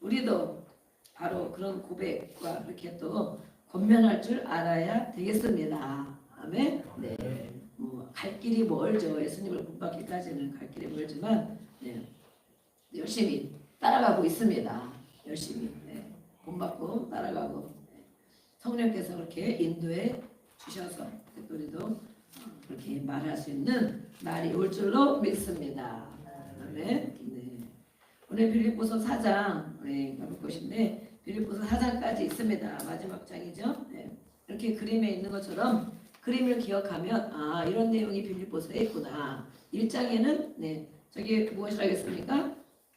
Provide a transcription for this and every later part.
우리도 바로 그런 고백과 그렇게 또 권면할 줄 알아야 되겠습니다. 아멘. 네. 갈 길이 멀죠. 예수님을 본받기까지는 갈 길이 멀지만 네. 열심히 따라가고 있습니다. 열심히 본받고 따라가고 성령께서 그렇게 인도해 주셔서 우리도 그렇게 말할 수 있는 날이 올 줄로 믿습니다. 아멘. 네. 오늘 빌립보서 4장 가볼 것인데 빌립보서 4장까지 있습니다. 마지막 장이죠. 네. 이렇게 그림에 있는 것처럼 그림을 기억하면 아 이런 내용이 빌립보서에 있구나. 1장에는 저게 무엇이라겠습니까?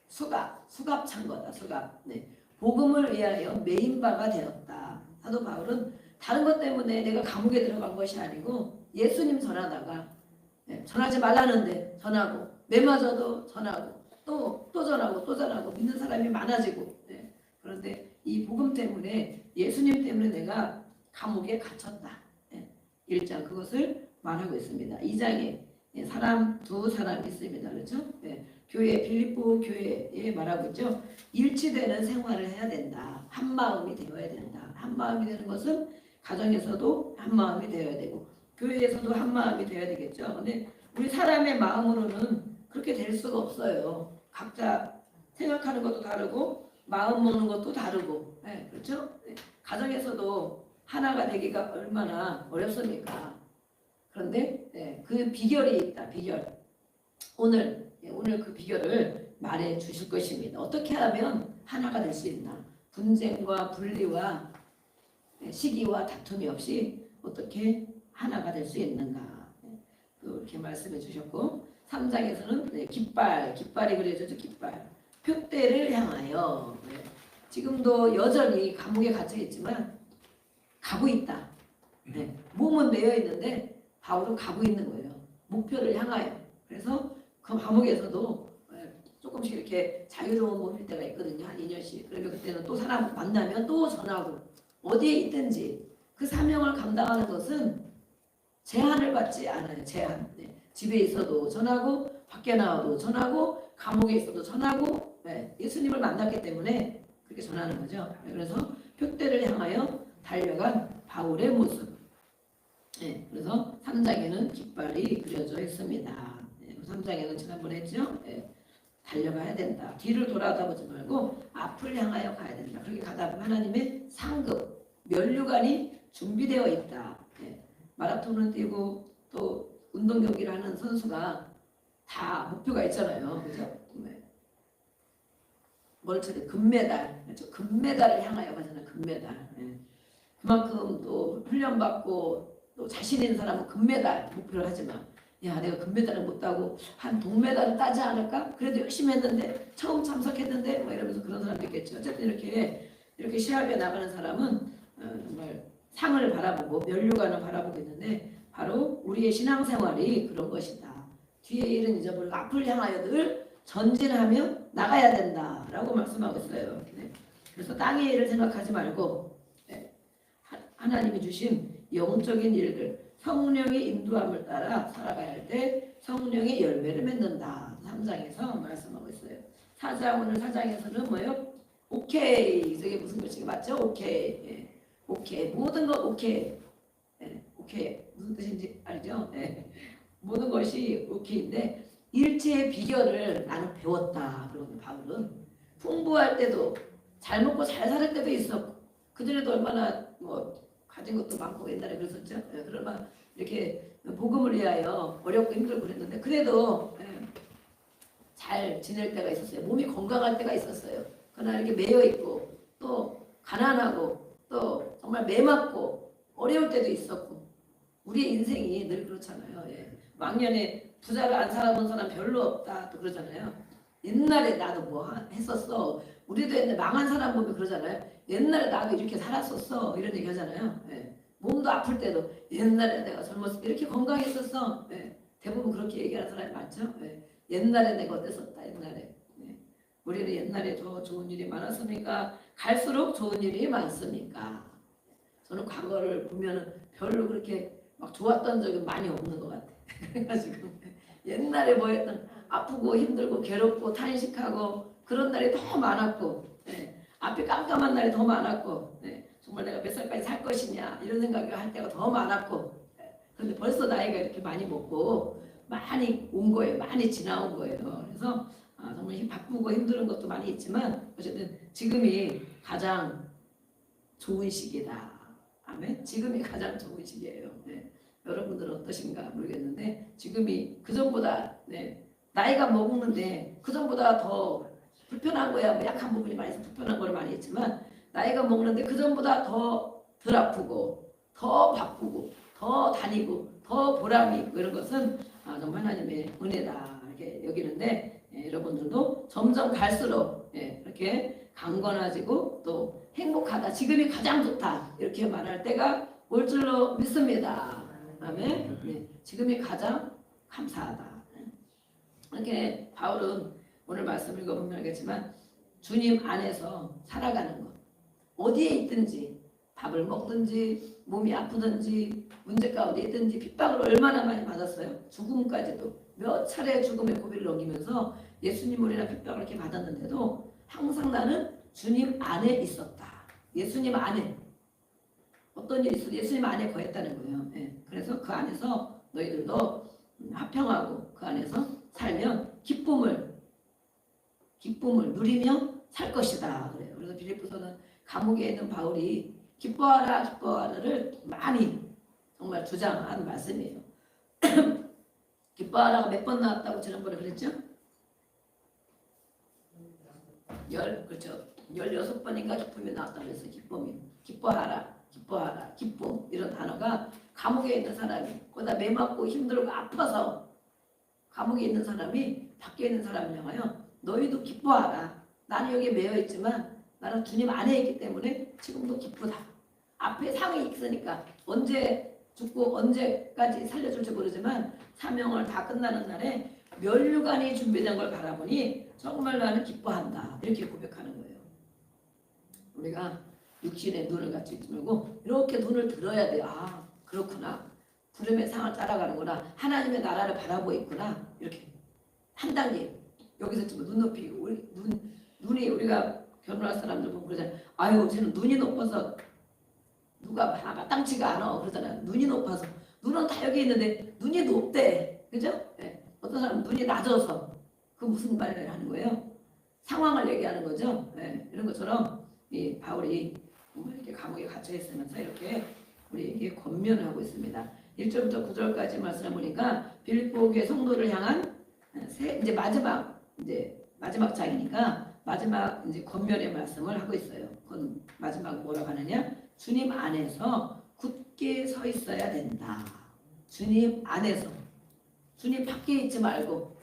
수갑 찬 거다. 수갑. 복음을 위하여 메인바가 되었다. 사도 바울은 다른 것 때문에 내가 감옥에 들어간 것이 아니고 예수님 전하다가 전하지 말라는데 전하고 매맞아도 전하고 또 전하고 또 전하고 믿는 사람이 많아지고 그런데 이 복음 때문에 예수님 때문에 내가 감옥에 갇혔다. 1장 그것을 말하고 있습니다. 2장에 두 사람이 있습니다. 그렇죠? 교회 빌립보 교회에 말하고 있죠. 일치되는 생활을 해야 된다. 한 마음이 되어야 된다. 한 마음이 되는 것은 가정에서도 한 마음이 되어야 되고 교회에서도 한 마음이 되어야 되겠죠. 근데 우리 사람의 마음으로는 그렇게 될 수가 없어요. 각자 생각하는 것도 다르고 마음 먹는 것도 다르고 그렇죠? 가정에서도 하나가 되기가 얼마나 어렵습니까? 그런데 그 비결이 있다. 비결. 오늘 그 비결을 말해 주실 것입니다. 어떻게 하면 하나가 될 수 있나? 분쟁과 분리와 시기와 다툼이 없이 어떻게 하나가 될 수 있는가? 이렇게 말씀해 주셨고 3장에서는 깃발이 그려져죠. 깃발. 표대를 향하여 지금도 여전히 감옥에 갇혀 있지만 가고 있다. 몸은 매여 있는데 바울은 가고 있는 거예요. 목표를 향하여. 그래서 그 감옥에서도 조금씩 이렇게 자유로운 몸일 때가 있거든요. 한 2년씩. 그러면 그때는 또 사람 만나면 또 전하고 어디에 있든지 그 사명을 감당하는 것은 제한을 받지 않아요. 제한. 집에 있어도 전하고 밖에 나와도 전하고 감옥에 있어도 전하고 예수님을 만났기 때문에 그렇게 전하는 거죠. 그래서 표대를 향하여 달려간 바울의 모습. 그래서 3장에는 깃발이 그려져 있습니다. 3장에는 지난번에 했죠. 달려가야 된다. 뒤를 돌아다보지 말고 앞을 향하여 가야 된다. 그렇게 가다 보면 하나님의 상급, 면류관이 준비되어 있다. 마라톤을 뛰고 또 운동 경기를 하는 선수가 다 목표가 있잖아요. 그죠? 멀티대 금메달, 그렇죠? 금메달을 향하여 가잖아요. 금메달. 그만큼 또 훈련받고 또 자신 있는 사람은 금메달 목표를 하지만 야 내가 금메달을 못 따고 한 동메달을 따지 않을까? 그래도 열심히 했는데 처음 참석했는데 뭐 이러면서 그런 사람도 있겠죠. 어쨌든 이렇게 시합에 나가는 사람은 정말 상을 바라보고 면류관을 바라보고 있는데 바로 우리의 신앙생활이 그런 것이다. 뒤에 일은 잊어버리고 앞을 향하여 늘 전진하며 나가야 된다라고 말씀하고 있어요. 그래서 땅의 일을 생각하지 말고 하나님이 주신 영적인 일들 성령의 인도함을 따라 살아가야 할 때 성령의 열매를 맺는다. 3장에서 말씀하고 있어요. 오늘 4장에서는 뭐예요? 오케이. 이게 무슨 글씨가 맞죠? 오케이. 오케이. 모든 것 오케이. 오케이. 무슨 뜻인지 알죠? 모든 것이 오케이인데 일체의 비결을 나는 배웠다. 그러고 바울은 풍부할 때도 잘 먹고 잘 살 때도 있었고 그전에도 얼마나 가진 것도 많고 옛날에 그랬었죠. 그러나 이렇게 복음을 위하여 어렵고 힘들고 그랬는데 그래도 잘 지낼 때가 있었어요. 몸이 건강할 때가 있었어요. 그러나 이렇게 매여 있고 또 가난하고 또 정말 매맞고 어려울 때도 있었고 우리의 인생이 늘 그렇잖아요. 왕년에 부자를 안 살아본 사람 별로 없다 또 그러잖아요. 옛날에 나도 뭐 했었어. 우리도 옛날에 망한 사람 보면 그러잖아요. 옛날에 나도 이렇게 살았었어. 이런 얘기 하잖아요. 몸도 아플 때도 옛날에 내가 젊었을 때 이렇게 건강했었어. 대부분 그렇게 얘기하는 사람이 많죠. 옛날에 내가 어땠었다. 옛날에. 우리는 옛날에 더 좋은 일이 많았습니까? 갈수록 좋은 일이 많습니까? 저는 과거를 보면 별로 그렇게 막 좋았던 적이 많이 없는 것 같아요. 그래가지고 옛날에 뭐였던 아프고 힘들고 괴롭고 탄식하고 그런 날이 더 많았고 앞에 깜깜한 날이 더 많았고, 정말 내가 몇 살까지 살 것이냐 이런 생각을 할 때가 더 많았고, 그런데 벌써 나이가 이렇게 많이 먹고 많이 온 거예요. 많이 지나온 거예요. 그래서 정말 바쁘고 힘든 것도 많이 있지만 어쨌든 지금이 가장 좋은 시기다. 아멘. 지금이 가장 좋은 시기예요. 여러분들은 어떠신가 모르겠는데 지금이 그전보다 나이가 먹는데 그전보다 더 불편한 거야. 뭐 약한 부분이 많이 있어 불편한 걸 많이 했지만 나이가 먹는데 그전보다 더 덜 아프고 더 바쁘고 더 다니고 더 보람이 있고 이런 것은 정말 하나님의 은혜다 이렇게 여기는데 여러분들도 점점 갈수록 이렇게 강건해지고 또 행복하다 지금이 가장 좋다 이렇게 말할 때가 올 줄로 믿습니다. 아멘. 지금이 가장 감사하다. 이렇게 바울은 오늘 말씀 읽어보면 알겠지만 주님 안에서 살아가는 것 어디에 있든지 밥을 먹든지 몸이 아프든지 문제 가운데 있든지 핍박을 얼마나 많이 받았어요. 죽음까지도 몇 차례 죽음의 고비를 넘기면서 예수님으로 핍박을 이렇게 받았는데도 항상 나는 주님 안에 있었다. 예수님 안에 어떤 일이 있어도 예수님 안에 거했다는 거예요. 그래서 그 안에서 너희들도 화평하고 그 안에서 살면 기쁨을 누리며 살 것이다. 그래요. 그래서 빌립보서는 감옥에 있는 바울이 기뻐하라 기뻐하라를 많이 정말 주장한 말씀이에요. 기뻐하라가 몇 번 나왔다고 지난번에 그랬죠? 그렇죠. 16번인가 기쁨이 나왔다고 해서 기뻐하라 기쁨 이런 단어가 감옥에 있는 사람이 거기다 매 맞고 힘들고 아파서 감옥에 있는 사람이 밖에 있는 사람을 향하여 너희도 기뻐하라. 나는 여기에 매여 있지만 나는 주님 안에 있기 때문에 지금도 기쁘다. 앞에 상이 있으니까 언제 죽고 언제까지 살려줄지 모르지만 사명을 다 끝나는 날에 면류관이 준비된 걸 바라보니 정말 나는 기뻐한다. 이렇게 고백하는 거예요. 우리가 육신의 눈을 갖지 말고 이렇게 눈을 들어야 돼요. 아 그렇구나. 구름의 상을 따라가는구나. 하나님의 나라를 바라보고 있구나. 이렇게 한 단계 여기서 좀 눈 높이고 눈이 우리가 결혼할 사람들 보면 그러잖아요. 아유 쟤는 눈이 높아서 누가 마땅치가 않아 그러잖아요. 눈이 높아서 눈은 다 여기 있는데 눈이 높대. 그죠? 어떤 사람은 눈이 낮아서 그 무슨 말을 하는 거예요? 상황을 얘기하는 거죠. 이런 것처럼 이 바울이 이렇게 감옥에 갇혀 있으면서 이렇게 우리에게 권면을 하고 있습니다. 1절부터 9절까지 말씀을 보니까 빌립보 교회 성도를 향한 이제 마지막 장이니까 마지막 이제 권면의 말씀을 하고 있어요. 마지막 뭐라고 하느냐? 주님 안에서 굳게 서 있어야 된다. 주님 안에서 주님 밖에 있지 말고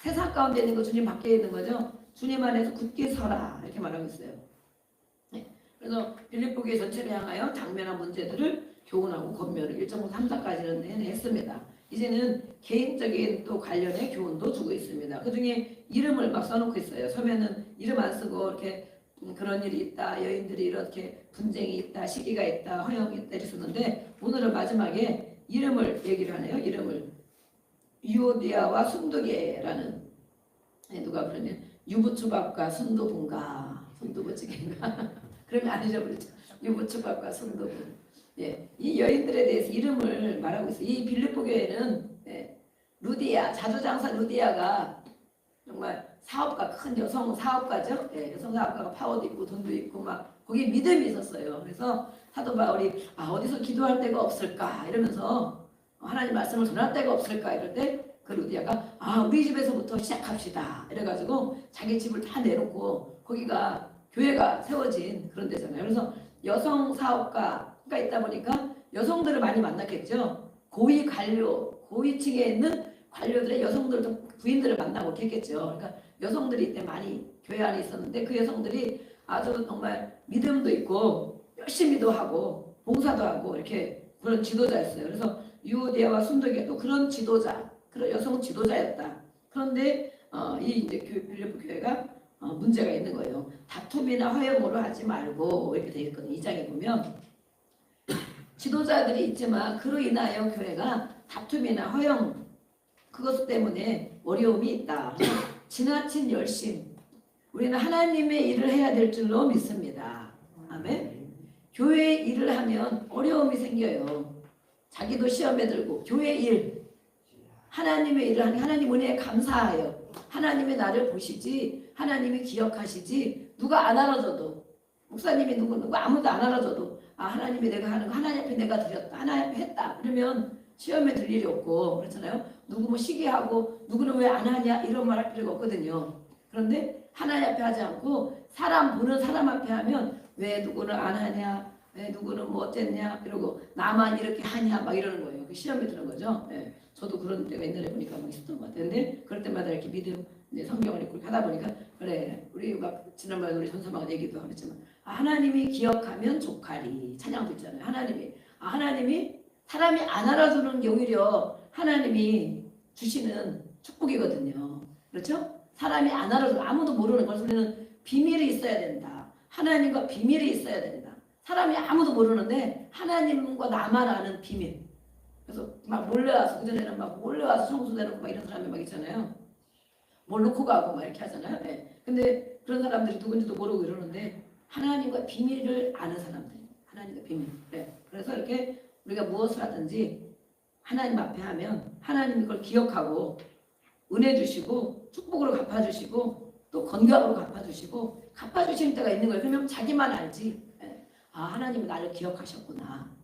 세상 가운데 있는 거 주님 밖에 있는 거죠. 주님 안에서 굳게 서라 이렇게 말하고 있어요. 그래서 빌립보 교회 전체를 향하여 당면한 문제들을 교훈하고 권면을 1.5, 3장까지는 했습니다. 이제는 개인적인 또 관련의 교훈도 주고 있습니다. 그 중에 이름을 막 써놓고 있어요. 서면은 이름 안 쓰고 이렇게 그런 일이 있다. 여인들이 이렇게 분쟁이 있다. 시기가 있다. 허영이 있다. 이렇게 썼는데 오늘은 마지막에 이름을 얘기를 하네요. 이름을 유오디아와 순두개라는 누가 그러면 유부초밥과 순두부인가 순두부찌개인가 그러면 안 잊어버리죠. 유부초밥과 순두부. 이 여인들에 대해서 이름을 말하고 있어요. 이 빌립보 교회는 루디아 자주장사 루디아가 정말 사업가 큰 여성 사업가죠. 여성 사업가가 파워도 있고 돈도 있고 막 거기에 믿음이 있었어요. 그래서 사도 바울이 어디서 기도할 데가 없을까 이러면서 하나님 말씀을 전할 데가 없을까 이럴 때 그 루디아가 우리 집에서부터 시작합시다 이래가지고 자기 집을 다 내놓고 거기가 교회가 세워진 그런 데잖아요. 그래서 여성 사업가가 있다 보니까 여성들을 많이 만났겠죠. 고위 관료, 고위층에 있는 관료들의 여성들도 부인들을 만나고 했겠죠. 그러니까 여성들이 이때 많이 교회 안에 있었는데 그 여성들이 아주 정말 믿음도 있고 열심히도 하고 봉사도 하고 이렇게 그런 지도자였어요. 그래서 유오디아와 순두개도 그런 지도자, 그런 여성 지도자였다. 그런데 이 이제 빌립보 교회가 문제가 있는 거예요. 다툼이나 허영으로 하지 말고 이렇게 되어 있거든요. 이 장에 보면 지도자들이 있지만 그로 인하여 교회가 다툼이나 허영 그것 때문에 어려움이 있다. 지나친 열심 우리는 하나님의 일을 해야 될 줄로 믿습니다. 아멘. 교회 일을 하면 어려움이 생겨요. 자기도 시험에 들고 교회 일, 하나님의 일을 하니 하나님 은혜에 감사하여 하나님의 나를 보시지, 하나님이 기억하시지. 누가 안 알아줘도, 목사님이 누구 아무도 안 알아줘도 하나님이 내가 하는 거 하나님 앞에 내가 드렸다, 하나님 앞에 했다 그러면 시험에 들 일이 없고 그렇잖아요. 누구 뭐 시기하고 누구는 왜 안 하냐 이런 말 할 필요가 없거든요. 그런데 하나님 앞에 하지 않고 사람 보는 사람 앞에 하면 왜 누구는 안 하냐, 왜 누구는 뭐 어땠냐 이러고 나만 이렇게 하냐 막 이러는 거예요. 그 시험에 드는 거죠. 예. 저도 그런 때가 옛날에 보니까 막 있었던 것 같아요. 근데 그럴 때마다 이렇게 믿음, 이제 성경을 읽고 하다 보니까 그래, 우리 막 지난번에 우리 전사막 얘기도 했지만 하나님이 기억하면 족하리 찬양도 있잖아요. 하나님이 사람이 안 알아주는 게 오히려 하나님이 주시는 축복이거든요. 그렇죠? 사람이 안 알아줘 아무도 모르는 걸 우리는 비밀이 있어야 된다. 하나님과 비밀이 있어야 된다. 사람이 아무도 모르는데 하나님과 나만 아는 비밀. 그래서 막 몰려와서 그전에는 막 몰려와서 청소대놓고 막 이런 사람이 막 있잖아요. 뭘 놓고 가고 막 이렇게 하잖아요. 네. 근데 그런 사람들이 누군지도 모르고 이러는데 하나님과 비밀을 아는 사람들. 하나님과 비밀. 네. 그래서 이렇게 우리가 무엇을 하든지 하나님 앞에 하면 하나님이 그걸 기억하고 은혜 주시고 축복으로 갚아주시고 또 건강으로 갚아주시고 갚아주시는 때가 있는 거예요. 그러면 자기만 알지. 네. 하나님이 나를 기억하셨구나.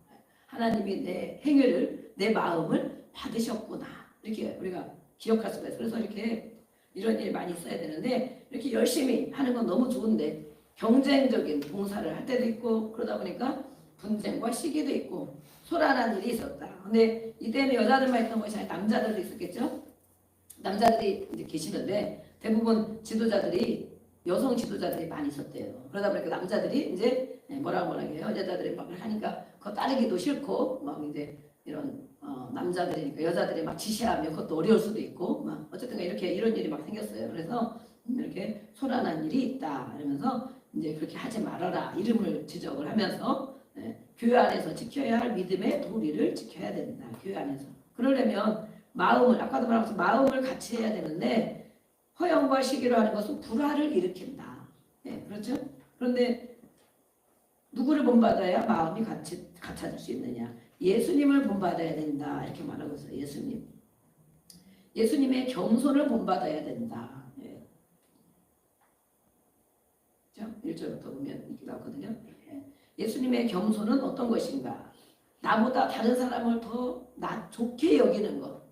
하나님이 내 행위를 내 마음을 받으셨구나. 이렇게 우리가 기억할 수가 있어요. 그래서 이렇게 이런 일이 많이 있어야 되는데 이렇게 열심히 하는 건 너무 좋은데 경쟁적인 봉사를 할 때도 있고 그러다 보니까 분쟁과 시기도 있고 소란한 일이 있었다. 근데 이때는 여자들만 있던 것이 아니라 남자들도 있었겠죠. 남자들이 이제 계시는데 대부분 지도자들이 여성 지도자들이 많이 있었대요. 그러다 보니까 남자들이 이제 뭐라고 해요. 여자들이 막 하니까 그거 따르기도 싫고 막 이제 이런 남자들이니까 여자들이 막 지시하면 그것도 어려울 수도 있고 막 어쨌든 이렇게 이런 일이 막 생겼어요. 그래서 이렇게 소란한 일이 있다 이러면서 이제 그렇게 하지 말아라 이름을 지적을 하면서 교회 안에서 지켜야 할 믿음의 도리를 지켜야 된다. 교회 안에서 그러려면 마음을 아까도 말한 마음을 같이 해야 되는데 허영과 시기로 하는 것은 불화를 일으킨다. 네, 그렇죠? 그런데 누구를 본받아야 마음이 같아질 수 있느냐? 예수님을 본받아야 된다. 이렇게 말하고 있어요. 예수님의 겸손을 본받아야 된다. 네. 그렇죠? 1절부터 보면 이렇게 나오거든요. 예수님의 겸손은 어떤 것인가? 나보다 다른 사람을 더 좋게 여기는 것.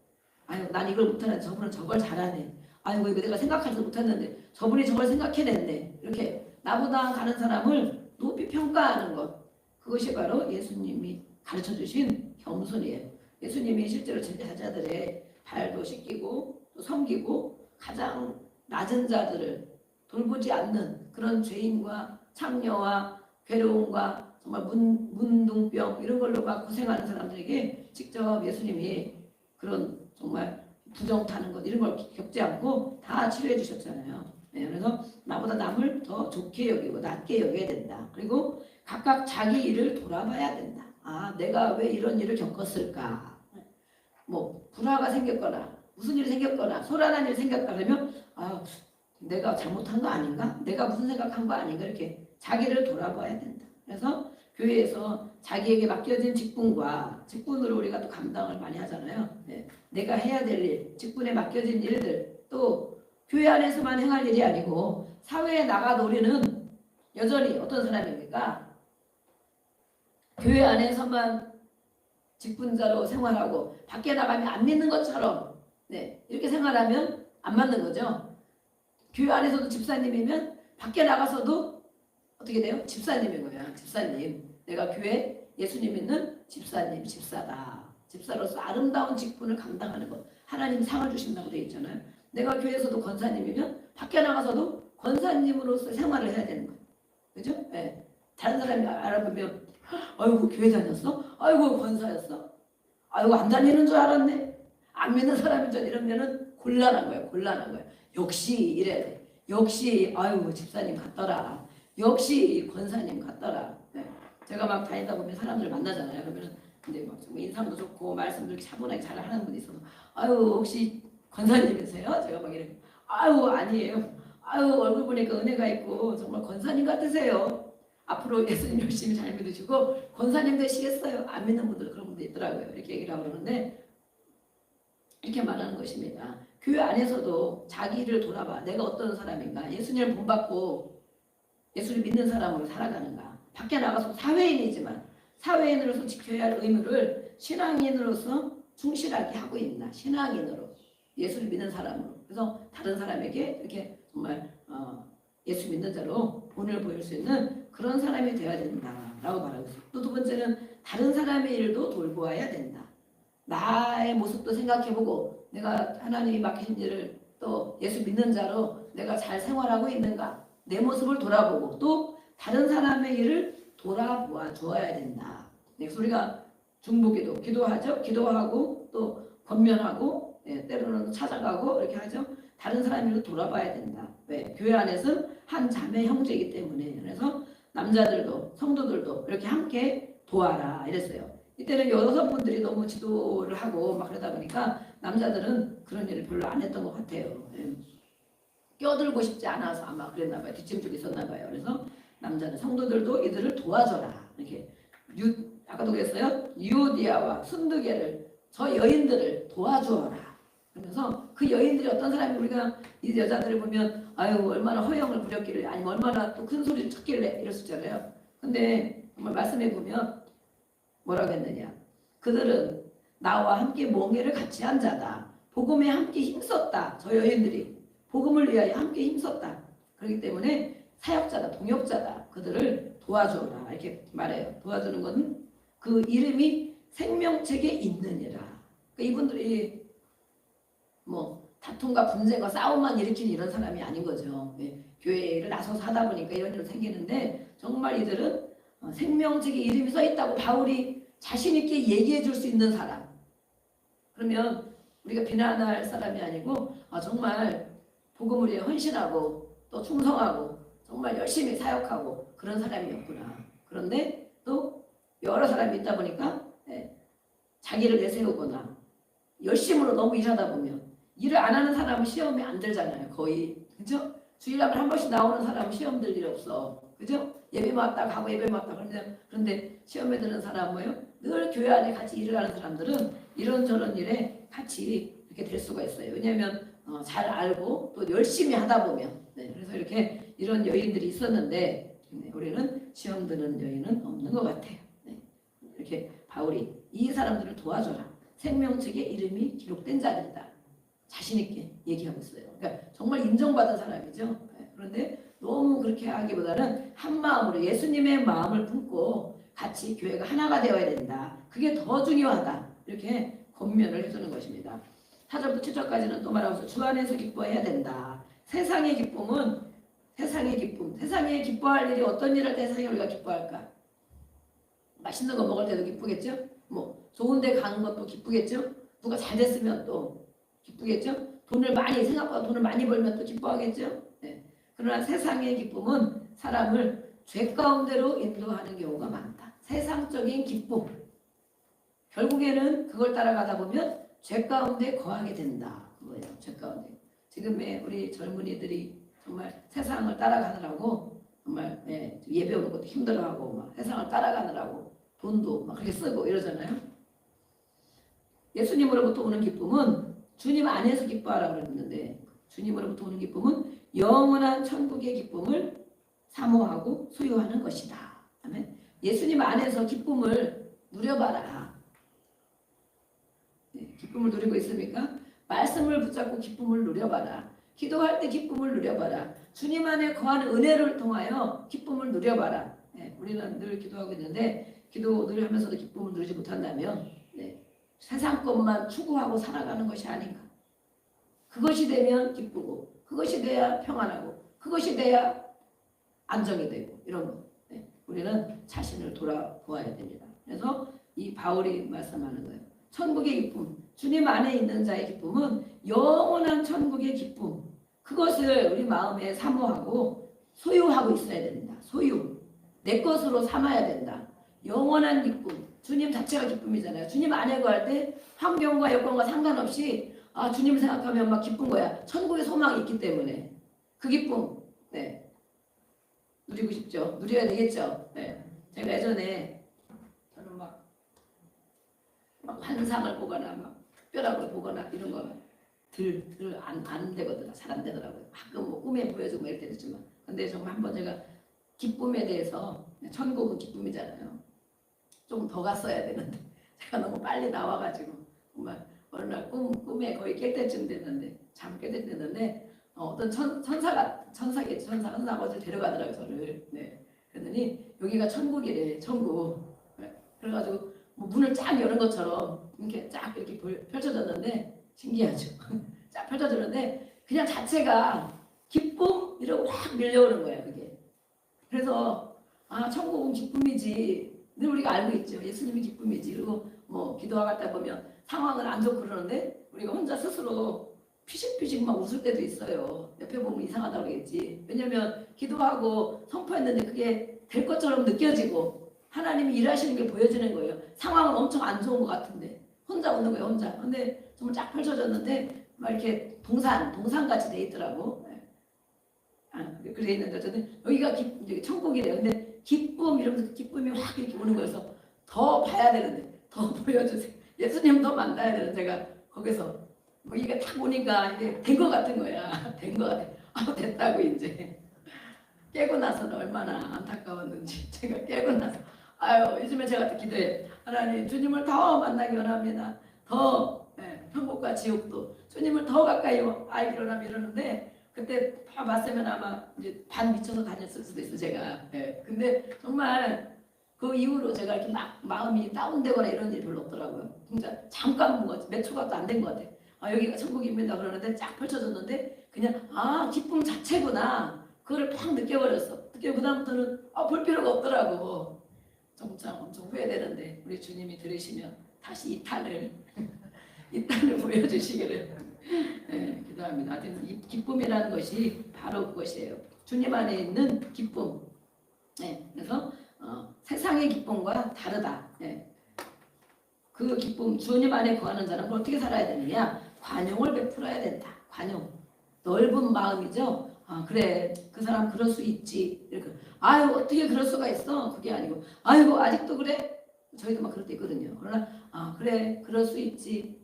아유, 난 이걸 못하는데 저분은 저걸 잘하네. 아이고 이거 내가 생각하지도 못했는데 저분이 저걸 생각해냈네. 이렇게 나보다 다른 사람을 높이 평가하는 것. 그것이 바로 예수님이 가르쳐주신 겸손이에요. 예수님이 실제로 제자들의 발도 씻기고 또 섬기고 가장 낮은 자들을 돌보지 않는 그런 죄인과 창녀와 괴로움과 정말 문둥병 이런 걸로 막 고생하는 사람들에게 직접 예수님이 그런 정말 부정 타는 것 이런 걸 겪지 않고 다 치료해 주셨잖아요. 네, 그래서 나보다 남을 더 좋게 여기고 낮게 여겨야 된다. 그리고 각각 자기 일을 돌아봐야 된다. 내가 왜 이런 일을 겪었을까? 뭐 불화가 생겼거나 무슨 일이 생겼거나 소란한 일이 생겼다 그러면 내가 잘못한 거 아닌가? 내가 무슨 생각한 거 아닌가? 이렇게 자기를 돌아봐야 된다. 그래서 교회에서 자기에게 맡겨진 직분으로 우리가 또 감당을 많이 하잖아요. 네. 내가 해야 될 일, 직분에 맡겨진 일들, 또 교회 안에서만 행할 일이 아니고 사회에 나가도 우리는 여전히 어떤 사람입니까? 교회 안에서만 직분자로 생활하고 밖에 나가면 안 믿는 것처럼 이렇게 생활하면 안 맞는 거죠. 교회 안에서도 집사님이면 밖에 나가서도 어떻게 돼요? 집사님인 거야. 집사님. 내가 교회 예수님 믿는 집사님, 집사다. 집사로서 아름다운 직분을 감당하는 것. 하나님이 상을 주신다고 되어 있잖아요. 내가 교회에서도 권사님이면 밖에 나가서도 권사님으로서 생활을 해야 되는 거예요. 그죠? 네. 다른 사람이 알아보면 아이고 교회 다녔어? 아이고 권사였어? 아이고 안 다니는 줄 알았네? 안 믿는 사람인 줄 이러면은 곤란한 거예요. 역시 이래야 돼. 역시 아이고 집사님 같더라. 역시 권사님 같더라. 네. 제가 막 다니다 보면 사람들 만나잖아요. 그러면은 근데 막 인상도 좋고 말씀도 이렇게 차분하게 잘 하는 분이 있어서 아유 혹시 권사님이세요? 제가 막 이렇게 아유 아니에요. 아유 얼굴 보니까 은혜가 있고 정말 권사님 같으세요. 앞으로 예수님 열심히 잘 믿으시고 권사님 되시겠어요. 안 믿는 분들 그런 분들 있더라고요. 이렇게 얘기를 하고 그러는데 이렇게 말하는 것입니다. 교회 안에서도 자기를 돌아봐. 내가 어떤 사람인가. 예수님을 본받고 예수를 믿는 사람으로 살아가는가. 밖에 나가서 사회인이지만 사회인으로서 지켜야 할 의무를 신앙인으로서 충실하게 하고 있나. 신앙인으로 예수를 믿는 사람으로. 그래서 다른 사람에게 이렇게 정말 예수 믿는 자로 본을 보일 수 있는 그런 사람이 되어야 된다라고 말하고 있어요. 또 두 번째는 다른 사람의 일도 돌보아야 된다. 나의 모습도 생각해보고 내가 하나님이 맡기신 일을 또 예수 믿는 자로 내가 잘 생활하고 있는가. 내 모습을 돌아보고 또 다른 사람의 일을 돌아보아 주어야 된다. 우리가 중보기도 기도하죠. 기도하고 또 권면하고 때로는 찾아가고 이렇게 하죠. 다른 사람의 일을 돌아봐야 된다. 왜? 교회 안에서는 한 자매 형제이기 때문에. 그래서 남자들도 성도들도 이렇게 함께 도와라 이랬어요. 이때는 여성분들이 너무 지도를 하고 막 그러다 보니까 남자들은 그런 일을 별로 안 했던 것 같아요. 껴들고 싶지 않아서 아마 그랬나 봐요. 뒷짐줄이 있었나 봐요. 그래서 남자는 성도들도 이들을 도와줘라. 이렇게 아까도 그랬어요. 유오디아와 순두개를 저 여인들을 도와주어라. 그러면서 그 여인들이 어떤 사람이 우리가 이 여자들을 보면 아유 얼마나 허영을 부렸길래 아니면 얼마나 또 큰 소리를 쳤길래 이럴 수 있잖아요. 근데 정말 말씀해 보면 뭐라고 했느냐. 그들은 나와 함께 멍에를 같이 한 자다. 복음에 함께 힘썼다. 저 여인들이 복음을 위하여 함께 힘썼다. 그렇기 때문에 사역자다. 동역자다. 그들을 도와줘라. 이렇게 말해요. 도와주는 것은 그 이름이 생명책에 있느니라. 그러니까 이분들이 뭐 다툼과 분쟁과 싸움만 일으키는 이런 사람이 아닌 거죠. 교회를 나서서 하다 보니까 이런 일이 생기는데 정말 이들은 생명책에 이름이 써 있다고 바울이 자신 있게 얘기해 줄 수 있는 사람. 그러면 우리가 비난할 사람이 아니고 정말 복음을 위해 헌신하고 또 충성하고 정말 열심히 사역하고 그런 사람이었구나. 그런데 또 여러 사람이 있다 보니까 자기를 내세우거나 열심으로 너무 일하다 보면 일을 안 하는 사람은 시험에 안 들잖아요. 거의. 그죠? 주일날 한 번씩 나오는 사람은 시험 들 일 없어. 그죠? 예배 왔다 가고 예배 왔다. 그런데 시험에 드는 사람은 뭐예요? 늘 교회 안에 같이 일을 하는 사람들은 이런저런 일에 같이 이렇게 될 수가 있어요. 왜냐하면 잘 알고 또 열심히 하다 보면. 그래서 이렇게 이런 여인들이 있었는데 우리는 시험 드는 여인은 없는 것 같아요. 이렇게 바울이 이 사람들을 도와줘라. 생명책에 이름이 기록된 자들이다. 자신 있게 얘기하고 있어요. 그러니까 정말 인정받은 사람이죠. 그런데 너무 그렇게 하기보다는 한 마음으로 예수님의 마음을 품고 같이 교회가 하나가 되어야 된다. 그게 더 중요하다. 이렇게 권면을 해주는 것입니다. 4절부터 7절까지는 또 말하면서 주 안에서 기뻐해야 된다. 세상의 기쁨은 세상의 기쁨. 세상에 기뻐할 일이 어떤 일을 할 때 세상에 우리가 기뻐할까? 맛있는 거 먹을 때도 기쁘겠죠? 뭐 좋은 데 가는 것도 기쁘겠죠? 누가 잘 됐으면 또 기쁘겠죠? 돈을 많이 생각보다 돈을 많이 벌면 또 기뻐하겠죠? 그러나 세상의 기쁨은 사람을 죄 가운데로 인도하는 경우가 많다. 세상적인 기쁨. 결국에는 그걸 따라가다 보면 죄 가운데 거하게 된다. 그거예요. 죄 가운데. 지금의 우리 젊은이들이 정말 세상을 따라가느라고 정말 예배 오는 것도 힘들어하고 막 세상을 따라가느라고 돈도 막 그렇게 쓰고 이러잖아요. 예수님으로부터 오는 기쁨은 주님 안에서 기뻐하라고 그랬는데 주님으로부터 오는 기쁨은 영원한 천국의 기쁨을 사모하고 소유하는 것이다. 아멘. 예수님 안에서 기쁨을 누려봐라. 기쁨을 누리고 있습니까? 말씀을 붙잡고 기쁨을 누려봐라. 기도할 때 기쁨을 누려봐라. 주님 안에 거하는 은혜를 통하여 기쁨을 누려봐라. 우리는 늘 기도하고 있는데 기도 늘 하면서도 기쁨을 누리지 못한다면 세상 것만 추구하고 살아가는 것이 아닌가. 그것이 되면 기쁘고 그것이 돼야 평안하고 그것이 돼야 안정이 되고 이런 거. 우리는 자신을 돌아보아야 됩니다. 그래서 이 바울이 말씀하는 거예요. 천국의 기쁨, 주님 안에 있는 자의 기쁨은 영원한 천국의 기쁨. 그것을 우리 마음에 사모하고 소유하고 있어야 됩니다. 소유. 내 것으로 삼아야 된다. 영원한 기쁨. 주님 자체가 기쁨이잖아요. 주님 안에 거할 때 환경과 여건과 상관없이 주님 생각하면 막 기쁜 거야. 천국의 소망이 있기 때문에. 그 기쁨, 네, 누리고 싶죠. 누려야 되겠죠. 네. 제가 예전에 저는 막 환상을 보거나 막 뼈락을 보거나 이런 거안 되거든요. 잘 안 되더라고요. 가끔 뭐 꿈에 보여주고 이럴 때도 있지만, 근데 정말 한번 제가 기쁨에 대해서, 천국은 기쁨이잖아요. 좀 더 갔어야 되는데 제가 너무 빨리 나와가지고 정말 어느 날 꿈에 거의 깰 때쯤 됐는데, 잠 깰 때 됐는데, 어떤 천사겠지. 천사 아버지 데려가더라고요, 저를. 네. 그러더니 여기가 천국이래, 천국. 네. 그래가지고 뭐 문을 쫙 여는 것처럼 이렇게 쫙 이렇게 펼쳐졌는데, 신기하죠. 쫙 펼쳐졌는데 그냥 자체가 기쁨 이러고 확 밀려오는 거예요, 그게. 그래서 아, 천국은 기쁨이지. 늘 우리가 알고 있죠. 예수님이 기쁨이지. 그리고 뭐 기도하다 보면 상황은 안 좋고 그러는데 우리가 혼자 스스로 피식피식 막 웃을 때도 있어요. 옆에 보면 이상하다고 그러겠지. 왜냐면 기도하고 선포했는데 그게 될 것처럼 느껴지고 하나님이 일하시는 게 보여지는 거예요. 상황은 엄청 안 좋은 것 같은데 혼자 웃는 거예요, 혼자. 근데 정말 쫙 펼쳐졌는데 막 이렇게 동산같이 돼 있더라고. 그래 있는데 저는 여기가 천국이래요. 근데 기쁨 이러면서 기쁨이 확 이렇게 오는 거여서 더 봐야 되는데 더 보여주세요. 예수님 더 만나야 되는 제가 거기서 뭐 이게 딱 오니까 이게 된 것 같은 거야. 된 것 같아. 아, 됐다고 이제. 깨고 나서는 얼마나 안타까웠는지 제가 깨고 나서 아유, 요즘에 제가 기도해. 하나님 주님을 더 만나기 원합니다. 더 천국과 지옥도 주님을 더 가까이 알기로 하면 이러는데 그때 다 봤으면 아마 이제 반 미쳐서 다녔을 수도 있어 제가. 근데 정말 그 이후로 제가 이렇게 막 마음이 다운되거나 이런 일이 별로 없더라고요. 진짜 잠깐 뭐 몇 초간도 안 된 것 같아. 아, 여기가 천국입니다 그러는데 쫙 펼쳐졌는데 그냥 아, 기쁨 자체구나. 그거를 팍 느껴버렸어. 느끼고 그다음부터는 볼 필요가 없더라고. 엄청 후회되는데 우리 주님이 들으시면 다시 이 탄을 보여주시기를 기도합니다. 하여튼 이 기쁨이라는 것이 바로 그것이에요. 주님 안에 있는 기쁨. 그래서 세상의 기쁨과 다르다. 그 기쁨, 주님 안에 거하는 자는 어떻게 살아야 되느냐? 관용을 베풀어야 된다. 관용. 넓은 마음이죠. 아, 그래, 그 사람 그럴 수 있지. 이렇게. 아유, 어떻게 그럴 수가 있어? 그게 아니고, 아이고, 아직도 그래? 저희도 막 그럴 때 있거든요. 그러나, 아, 그래, 그럴 수 있지.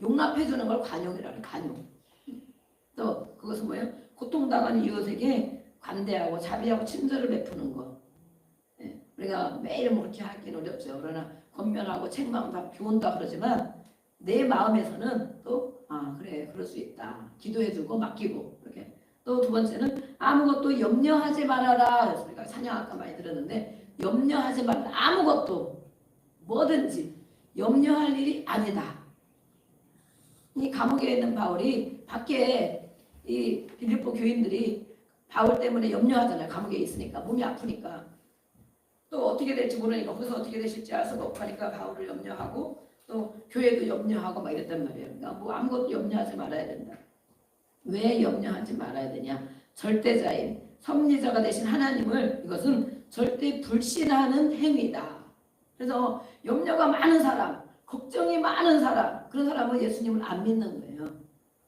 용납해주는 걸 관용이라 그래, 관용. 또, 그것은 뭐예요? 고통당하는 이웃에게 관대하고 자비하고 친절을 베푸는 거. 우리가 매일 뭐 그렇게 하기는 어렵죠. 그러나, 권면하고 책망하고 교훈다 그러지만, 내 마음에서는 또, 아, 그래, 그럴 수 있다. 기도해주고, 맡기고, 이렇게. 또 두 번째는 아무것도 염려하지 말아라. 그래서 우리가 찬양 아까 많이 들었는데 염려하지 말아라. 아무것도 뭐든지 염려할 일이 아니다. 이 감옥에 있는 바울이 밖에 이 빌립보 교인들이 바울 때문에 염려하잖아요. 감옥에 있으니까 몸이 아프니까 또 어떻게 될지 모르니까 거기서 어떻게 되실지 알 수가 없고 하니까 바울을 염려하고 또 교회도 염려하고 막 이랬단 말이에요. 그러니까 뭐 아무것도 염려하지 말아야 된다. 왜 염려하지 말아야 되냐? 절대자인 섭리자가 되신 하나님을 이것은 절대 불신하는 행위다. 그래서 염려가 많은 사람, 걱정이 많은 사람, 그런 사람은 예수님을 안 믿는 거예요.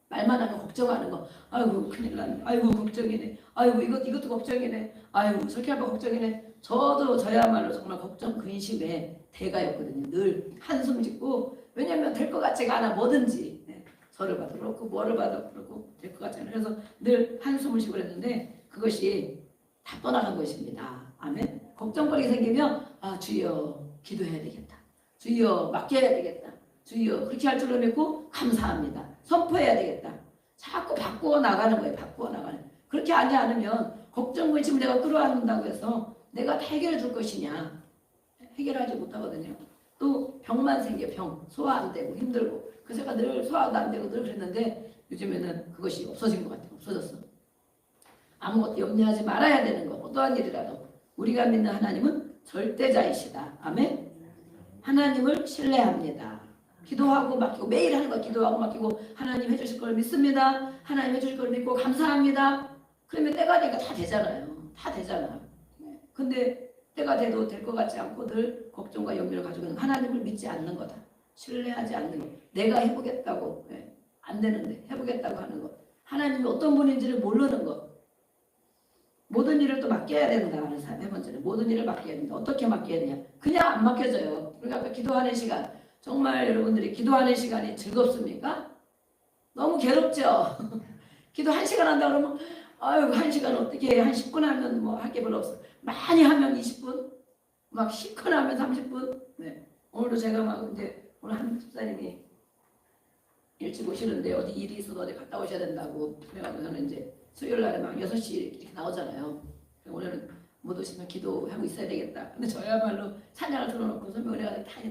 말만 하면 걱정하는 거. 아이고 큰일 났네. 아이고 걱정이네. 아이고 이것도 걱정이네. 아이고 저렇게 할까 걱정이네. 저야말로 정말 걱정 근심의 대가였거든요. 늘 한숨 짓고 왜냐하면 될 것 같지가 않아 뭐든지. 저를 봐도 그렇고 뭐를 봐도 그렇고 될 것 같잖아요. 그래서 늘 한숨을 쉬고 그랬는데 그것이 다 떠나간 것입니다. 아멘. 걱정거리 생기면 아 주여 기도해야 되겠다. 주여 맡겨야 되겠다. 주여 그렇게 할 줄을 믿고 감사합니다. 선포해야 되겠다. 자꾸 바꾸어 나가는 거예요. 바꾸어 나가는. 그렇게 하지 않으면 걱정 근심 내가 끌어안는다고 해서 내가 다 해결해 줄 것이냐. 해결하지 못하거든요. 또 병만 생겨 병 소화 안 되고 힘들고 그래서 제가 늘 소화도 안 되고 늘 그랬는데 요즘에는 그것이 없어진 것 같아요. 없어졌어. 아무것도 염려하지 말아야 되는 거. 어떠한 일이라도 우리가 믿는 하나님은 절대자이시다. 아멘. 하나님을 신뢰합니다. 기도하고 맡기고 매일 하는 거 기도하고 맡기고 하나님 해주실 걸 믿습니다. 하나님 해주실 걸 믿고 감사합니다. 그러면 때가 되니까 다 되잖아요. 다 되잖아요. 근데 때가 돼도 될 것 같지 않고 늘 걱정과 염려를 가지고 있는 하나님을 믿지 않는 거다. 신뢰하지 않는 것. 내가 해보겠다고 안 되는데 해보겠다고 하는 것. 하나님이 어떤 분인지를 모르는 것. 모든 일을 또 맡겨야 된다는 세 번째는 모든 일을 맡겨야 된다. 어떻게 맡겨야 되냐? 그냥 안 맡겨져요. 그러니까 아까 기도하는 시간 정말 여러분들이 기도하는 시간이 즐겁습니까? 너무 괴롭죠. 기도 1시간 한다 그러면 아유 1시간 어떻게 해? 한 10분 하면 뭐 할 게 별로 없어. 많이 하면 20분, 막 시큰하면 30분. 네. 오늘도 제가 막 이제 오늘 한 집사님이 일찍 오시는데 어디 일이 있어서 어디 갔다 오셔야 된다고 그래가지고 저는 이제 수요일 날에 막 6시 이렇게 나오잖아요. 오늘은 못 오시면 기도하고 있어야 되겠다. 근데 저야말로 찬양을 틀어놓고 선배 은혜가 다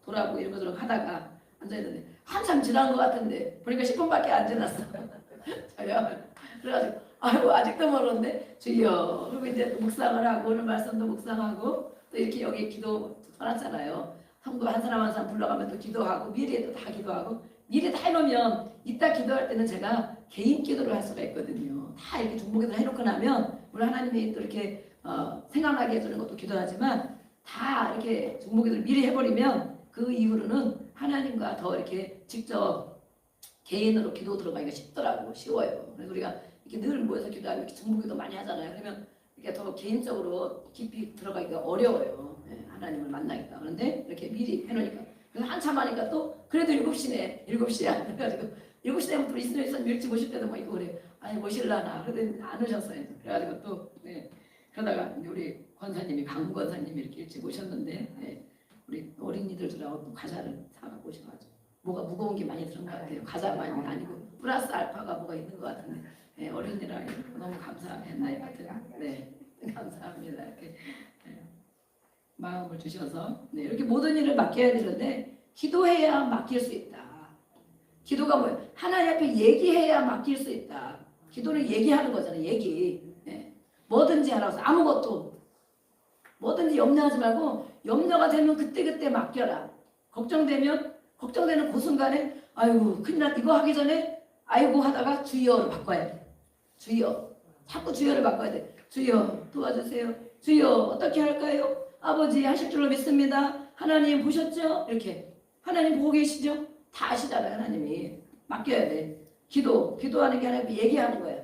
돌아오고 이런 것들을 하다가 앉아있는데 한참 지난 것 같은데 보니까 10분밖에 안 지났어. 저야말로. 그래가지고 아이고 아직도 멀었는데 주여. 그리고 이제 또 묵상을 하고 오늘 말씀도 묵상하고 또 이렇게 여기 기도 써놨잖아요. 성도 한 사람 한 사람 불러가면 또 기도하고 미리 또 다 기도하고 미리 다 해놓으면 이따 기도할 때는 제가 개인 기도를 할 수가 있거든요. 다 이렇게 중보기도를 해놓고 나면 물론 하나님이 또 이렇게 생각나게 해주는 것도 기도하지만 다 이렇게 중보기도를 미리 해버리면 그 이후로는 하나님과 더 이렇게 직접 개인으로 기도 들어가기가 쉽더라고. 쉬워요. 그래서 우리가 이렇게 늘 모여서 기도하면 이렇게 중보기도 많이 하잖아요. 그러면 이렇게 더 개인적으로 깊이 들어가기가 어려워요. 네, 하나님을 만나기가. 그런데 이렇게 미리 해놓으니까 그래서 한참 하니까 또 그래도 7시네. 7시야. 그래가지고 7시 되면 또 이스라엘 일찍 오실 때도 막 이거 그래. 아니 오실라나. 그랬더니 안 오셨어요. 그래가지고 또 네. 그러다가 우리 권사님이 강 권사님이 이렇게 일찍 오셨는데 네. 우리 어린이들 들하고 또 과자를 사갖고 오셔가지고 뭐가 무거운 게 많이 들은 것 같아요. 과자만이 아니고 플러스 알파가 뭐가 있는 것 같은데 네. 어린이랑 너무 감사했나요? 네. 감사합니다. 이렇게 네. 마음을 주셔서 네. 이렇게 모든 일을 맡겨야 되는데 기도해야 맡길 수 있다. 기도가 뭐예요? 하나님 앞에 얘기해야 맡길 수 있다. 기도는 얘기하는 거잖아요. 얘기. 네. 뭐든지 하라고 해서 아무것도 뭐든지 염려하지 말고 염려가 되면 그때그때 맡겨라. 걱정되는 그 순간에 아이고 큰일 났다. 이거 하기 전에 아이고 하다가 주여로 바꿔야 돼. 주여. 자꾸 주여를 바꿔야 돼. 주여 도와주세요. 주여 어떻게 할까요? 아버지 하실 줄로 믿습니다. 하나님 보셨죠? 이렇게. 하나님 보고 계시죠? 다 아시잖아요. 하나님이. 맡겨야 돼. 기도하는 게 아니라 얘기하는 거야.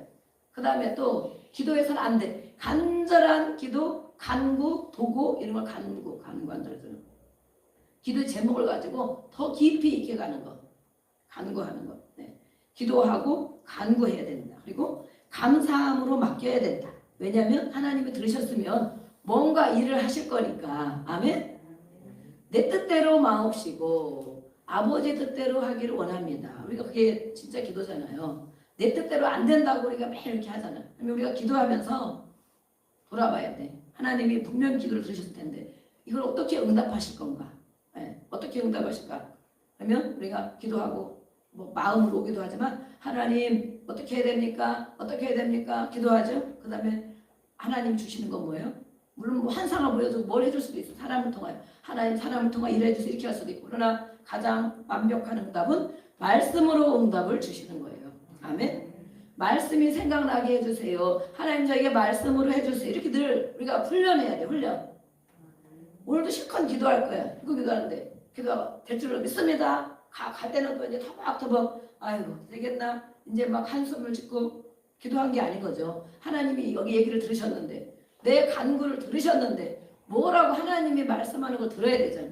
그 다음에 또 기도해서는 안 돼. 간절한 기도, 간구, 도구 이런 걸 간구한다 그러잖아요. 기도의 제목을 가지고 더 깊이 있게 가는 거. 간구하는 거. 네. 기도하고 간구해야 된다. 그리고 감사함으로 맡겨야 된다. 왜냐하면 하나님이 들으셨으면 뭔가 일을 하실 거니까. 아멘? 내 뜻대로 마옵시고 아버지 뜻대로 하기를 원합니다. 우리가 그게 진짜 기도잖아요. 내 뜻대로 안 된다고 우리가 매일 이렇게 하잖아요. 그러면 우리가 기도하면서 돌아봐야 돼. 하나님이 분명 기도를 들으셨을 텐데 이걸 어떻게 응답하실 건가? 네, 어떻게 응답하실까? 그러면 우리가 기도하고 뭐 마음으로 오기도 하지만 하나님 어떻게 해야 됩니까? 어떻게 해야 됩니까? 기도하죠. 그 다음에 하나님 주시는 건 뭐예요? 물론 뭐 환상을 보여서 뭘 해줄 수도 있어. 사람을 통하여. 하나님 사람을 통하여 일해주세요. 이렇게 할 수도 있고. 그러나 가장 완벽한 응답은 말씀으로 응답을 주시는 거예요. 아멘. 말씀이 생각나게 해주세요. 하나님 저에게 말씀으로 해주세요. 이렇게 늘 우리가 훈련해야 돼. 훈련. 오늘도 실컷 기도할 거야. 이거 기도하는데 기도가 될 줄로 믿습니다. 갈 때는 또 이제 터벅터벅 아이고 되겠나? 이제 막 한숨을 짓고 기도한 게 아닌 거죠. 하나님이 여기 얘기를 들으셨는데 내 간구를 들으셨는데 뭐라고 하나님이 말씀하는 걸 들어야 되잖아.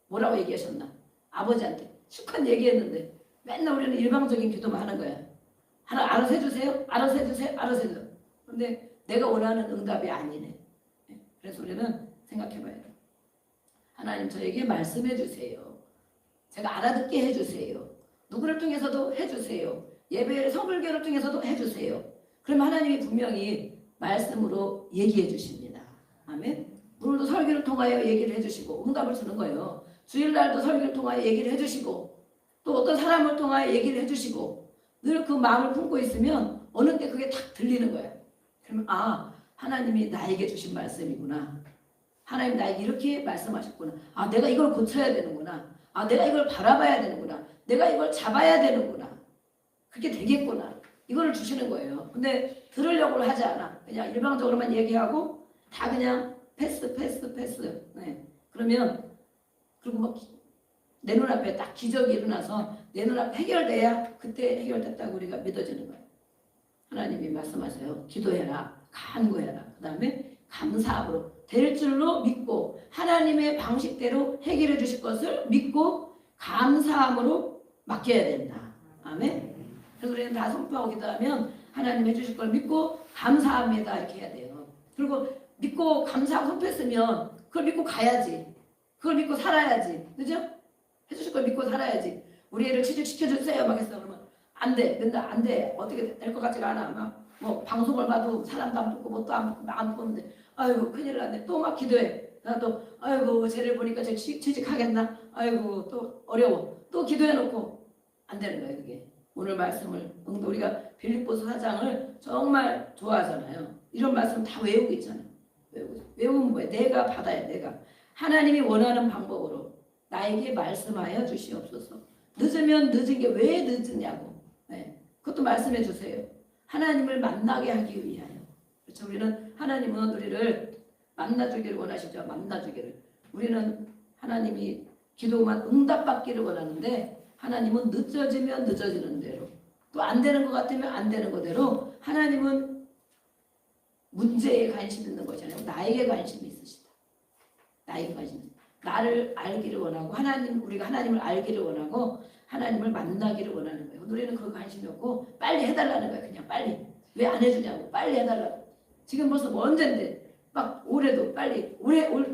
뭐라고 얘기하셨나? 아버지한테 실컷 얘기했는데 맨날 우리는 일방적인 기도만 하는 거야. 하나 알아서 해주세요. 알아서 해주세요. 알아서 해주세요. 근데 내가 원하는 응답이 아니네. 그래서 우리는 생각해봐야 돼. 하나님 저에게 말씀해 주세요. 제가 알아듣게 해주세요. 누구를 통해서도 해주세요. 예배를 성불교를 통해서도 해주세요. 그러면 하나님이 분명히 말씀으로 얘기해 주십니다. 아멘. 오늘도 설교를 통하여 얘기를 해주시고 응답을 주는 거예요. 주일날도 설교를 통하여 얘기를 해주시고 또 어떤 사람을 통하여 얘기를 해주시고 늘 그 마음을 품고 있으면 어느 때 그게 딱 들리는 거예요. 그러면 아 하나님이 나에게 주신 말씀이구나. 하나님 나에게 이렇게 말씀하셨구나. 아 내가 이걸 고쳐야 되는구나. 아 내가 이걸 바라봐야 되는구나. 내가 이걸 잡아야 되는구나. 그게 되겠구나. 이걸 주시는 거예요. 근데 들으려고 하지 않아. 그냥 일방적으로만 얘기하고 다 그냥 패스. 네. 그러면 그리고 막 내 눈앞에 딱 기적이 일어나서 내 눈앞에 해결돼야 그때 해결됐다고 우리가 믿어지는 거예요. 하나님이 말씀하세요. 기도해라. 간구해라. 그 다음에 감사함으로 될 줄로 믿고 하나님의 방식대로 해결해 주실 것을 믿고 감사함으로 맡겨야 된다. 아멘. 그래서 우리는 다 선포하고 기도하면 하나님 해주실 걸 믿고 감사합니다 이렇게 해야 돼요. 그리고 믿고 감사하고 선포했으면 그걸 믿고 가야지. 그걸 믿고 살아야지. 그죠? 해주실 걸 믿고 살아야지. 우리 애를 취직시켜주세요 막 했어. 그러면 안 돼. 된다. 안 돼. 어떻게 될 것 같지가 않아. 막 뭐 방송을 봐도 사람도 안 듣고 뭣도 안 보는데 아이고 큰일 났네. 또 막 기도해. 나도 아이고 쟤를 보니까 쟤 취직하겠나? 아이고 또 어려워. 또 기도해놓고 안 되는 거예요. 그게. 오늘 말씀을 우리가 빌립보서 4장을 정말 좋아하잖아요. 이런 말씀 다 외우고 있잖아요. 외우면 뭐예요? 내가 받아야 내가. 하나님이 원하는 방법으로 나에게 말씀하여 주시옵소서. 늦으면 늦은 게 왜 늦으냐고. 네. 그것도 말씀해 주세요. 하나님을 만나게 하기 위하여. 그렇죠? 우리는 하나님은 우리를 만나주기를 원하시죠. 만나주기를. 우리는 하나님이 기도만 응답받기를 원하는데 하나님은 늦어지면 늦어지는 대로 또 안 되는 것 같으면 안 되는 거대로 하나님은 문제에 관심 있는 것이 아니라 나에게 관심이 있으시다. 나에게 관심 있다. 나를 알기를 원하고 우리가 하나님을 알기를 원하고 하나님을 만나기를 원하는 거예요. 우리는 그 관심이 없고 빨리 해달라는 거예요. 그냥 빨리. 왜 안 해주냐고. 빨리 해달라고. 지금 벌써 뭐 언젠데 막 올해도 빨리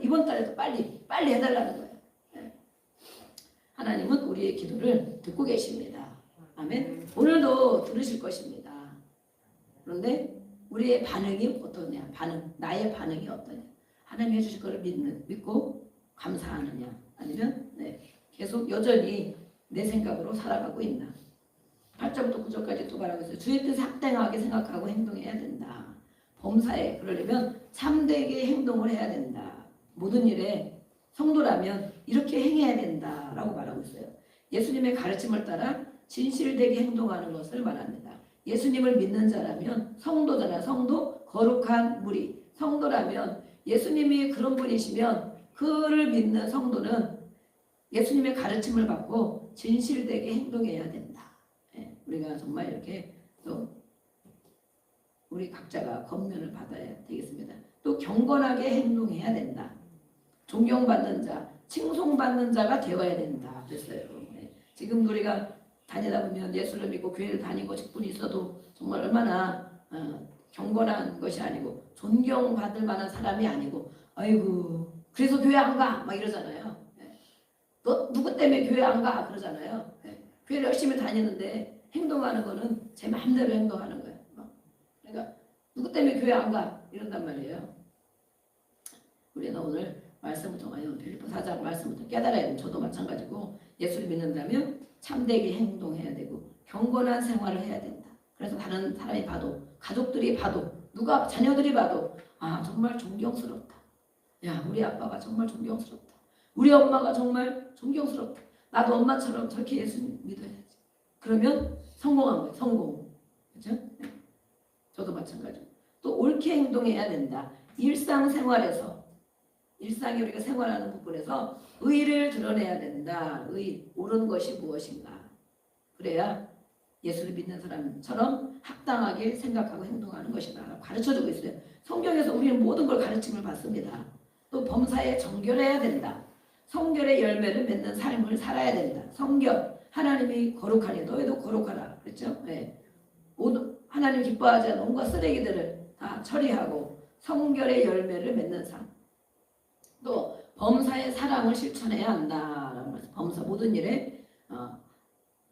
이번 달에도 빨리 해달라는 거예요. 네. 하나님은 우리의 기도를 듣고 계십니다. 아멘. 오늘도 들으실 것입니다. 그런데 우리의 반응이 어떠냐? 나의 반응이 어떠냐? 하나님 해주실 것을 믿고 감사하느냐? 아니면 계속 여전히 내 생각으로 살아가고 있나? 8절부터 9절까지 또 말하고 있어요. 주의 뜻에 합당하게 생각하고 행동해야 된다. 범사에 그러려면 참되게 행동을 해야 된다. 모든 일에 성도라면 이렇게 행해야 된다라고 말하고 있어요. 예수님의 가르침을 따라 진실되게 행동하는 것을 말합니다. 예수님을 믿는 자라면 성도잖아요. 성도, 거룩한 무리. 성도라면 예수님이 그런 분이시면 그를 믿는 성도는 예수님의 가르침을 받고 진실되게 행동해야 된다. 우리가 정말 이렇게 또 우리 각자가 권면을 받아야 되겠습니다. 또 경건하게 행동해야 된다. 존경받는 자, 칭송받는 자가 되어야 된다. 그랬어요. 지금 우리가 다니다 보면 예수를 믿고 교회를 다니고 직분이 있어도 정말 얼마나 경건한 것이 아니고 존경받을 만한 사람이 아니고 아이고 그래서 교회 안 가? 막 이러잖아요. 너 누구 때문에 교회 안 가? 그러잖아요. 교회를 열심히 다니는데 행동하는 거는 제 마음대로 행동하는 거예요. 그러니까 누구 때문에 교회 안 가? 이런단 말이에요. 우리는 오늘 말씀을 통하여 빌립보 4장 말씀부터 깨달아야 돼요. 저도 마찬가지고 예수를 믿는다면 참되게 행동해야 되고 경건한 생활을 해야 된다. 그래서 다른 사람이 봐도 가족들이 봐도 누가 자녀들이 봐도 아 정말 존경스럽다. 야 우리 아빠가 정말 존경스럽다. 우리 엄마가 정말 존경스럽다. 나도 엄마처럼 저렇게 예수 믿어야지. 그러면 성공한 거예요. 성공. 그렇죠? 저도 마찬가지고. 또 옳게 행동해야 된다. 일상생활에서 일상에 우리가 생활하는 부분에서 의를 드러내야 된다. 옳은 것이 무엇인가. 그래야 예수를 믿는 사람처럼 합당하게 생각하고 행동하는 것이다. 가르쳐주고 있어요. 성경에서 우리는 모든 걸 가르침을 받습니다. 또 범사에 정결해야 된다. 성결의 열매를 맺는 삶을 살아야 된다. 성결. 하나님이 거룩하니 너희도 거룩하라. 그렇죠? 하나님 기뻐하지 않는 온갖 쓰레기들을 다 처리하고 성결의 열매를 맺는 삶. 또 범사의 사랑을 실천해야 한다라는 말씀. 범사 모든 일에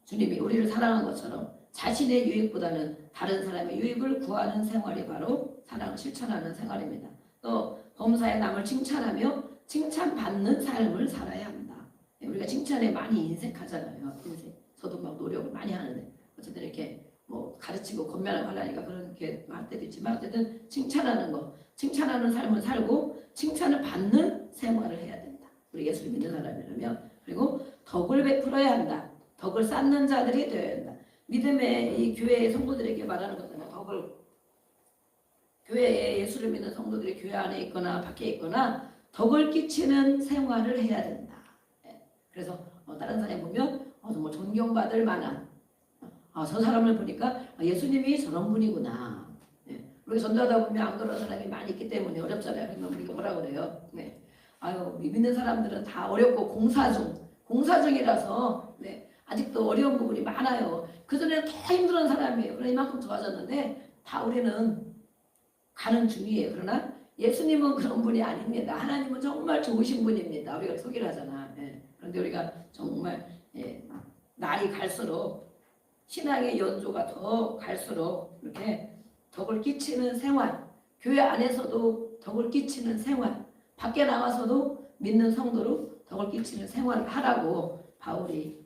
주님이 우리를 사랑한 것처럼 자신의 유익보다는 다른 사람의 유익을 구하는 생활이 바로 사랑을 실천하는 생활입니다. 또 범사에 남을 칭찬하며 칭찬받는 삶을 살아야 한다. 우리가 칭찬에 많이 인색하잖아요. 저도 막 노력을 많이 하는데 어쨌든 이렇게 뭐 가르치고 권면을 하려니까 그렇게 할 때도 있지만 어쨌든 칭찬하는 거, 칭찬하는 삶을 살고 칭찬을 받는 생활을 해야 된다. 우리 예수를 믿는 사람이라면. 그리고 덕을 베풀어야 한다. 덕을 쌓는 자들이 되어야 한다. 믿음의 이 교회의 성도들에게 말하는 거잖아요. 덕을 교회에 예수를 믿는 성도들이 교회 안에 있거나 밖에 있거나 덕을 끼치는 생활을 해야 된다. 그래서 다른 사람이 보면 정말 존경받을 만한 저 사람을 보니까 예수님이 저런 분이구나. 우리가 전도하다 보면 안 그러는 사람이 많이 있기 때문에 어렵잖아요. 그러면 우리가 뭐라 그래요? 네. 아유, 믿는 사람들은 다 어렵고 공사 중이라서 네. 아직도 어려운 부분이 많아요. 그전에는 더 힘들은 사람이에요. 그러나 이만큼 좋아졌는데 다 우리는 가는 중이에요. 그러나 예수님은 그런 분이 아닙니다. 하나님은 정말 좋으신 분입니다. 우리가 소개를 하잖아. 예. 그런데 우리가 정말 나이 갈수록 신앙의 연조가 더 갈수록 이렇게 덕을 끼치는 생활, 교회 안에서도 덕을 끼치는 생활, 밖에 나가서도 믿는 성도로 덕을 끼치는 생활을 하라고 바울이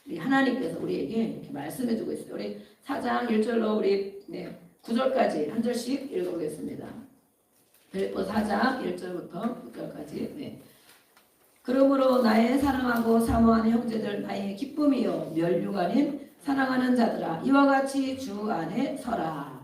우리 하나님께서 우리에게 이렇게 말씀해주고 있어요. 우리 4장 1절로 우리 9절까지 한 절씩 읽어보겠습니다. 빌립보 4장 1절부터 9절까지. 네. 그러므로 나의 사랑하고 사모하는 형제들, 나의 기쁨이요 멸육 아닌 사랑하는 자들아, 이와 같이 주 안에 서라.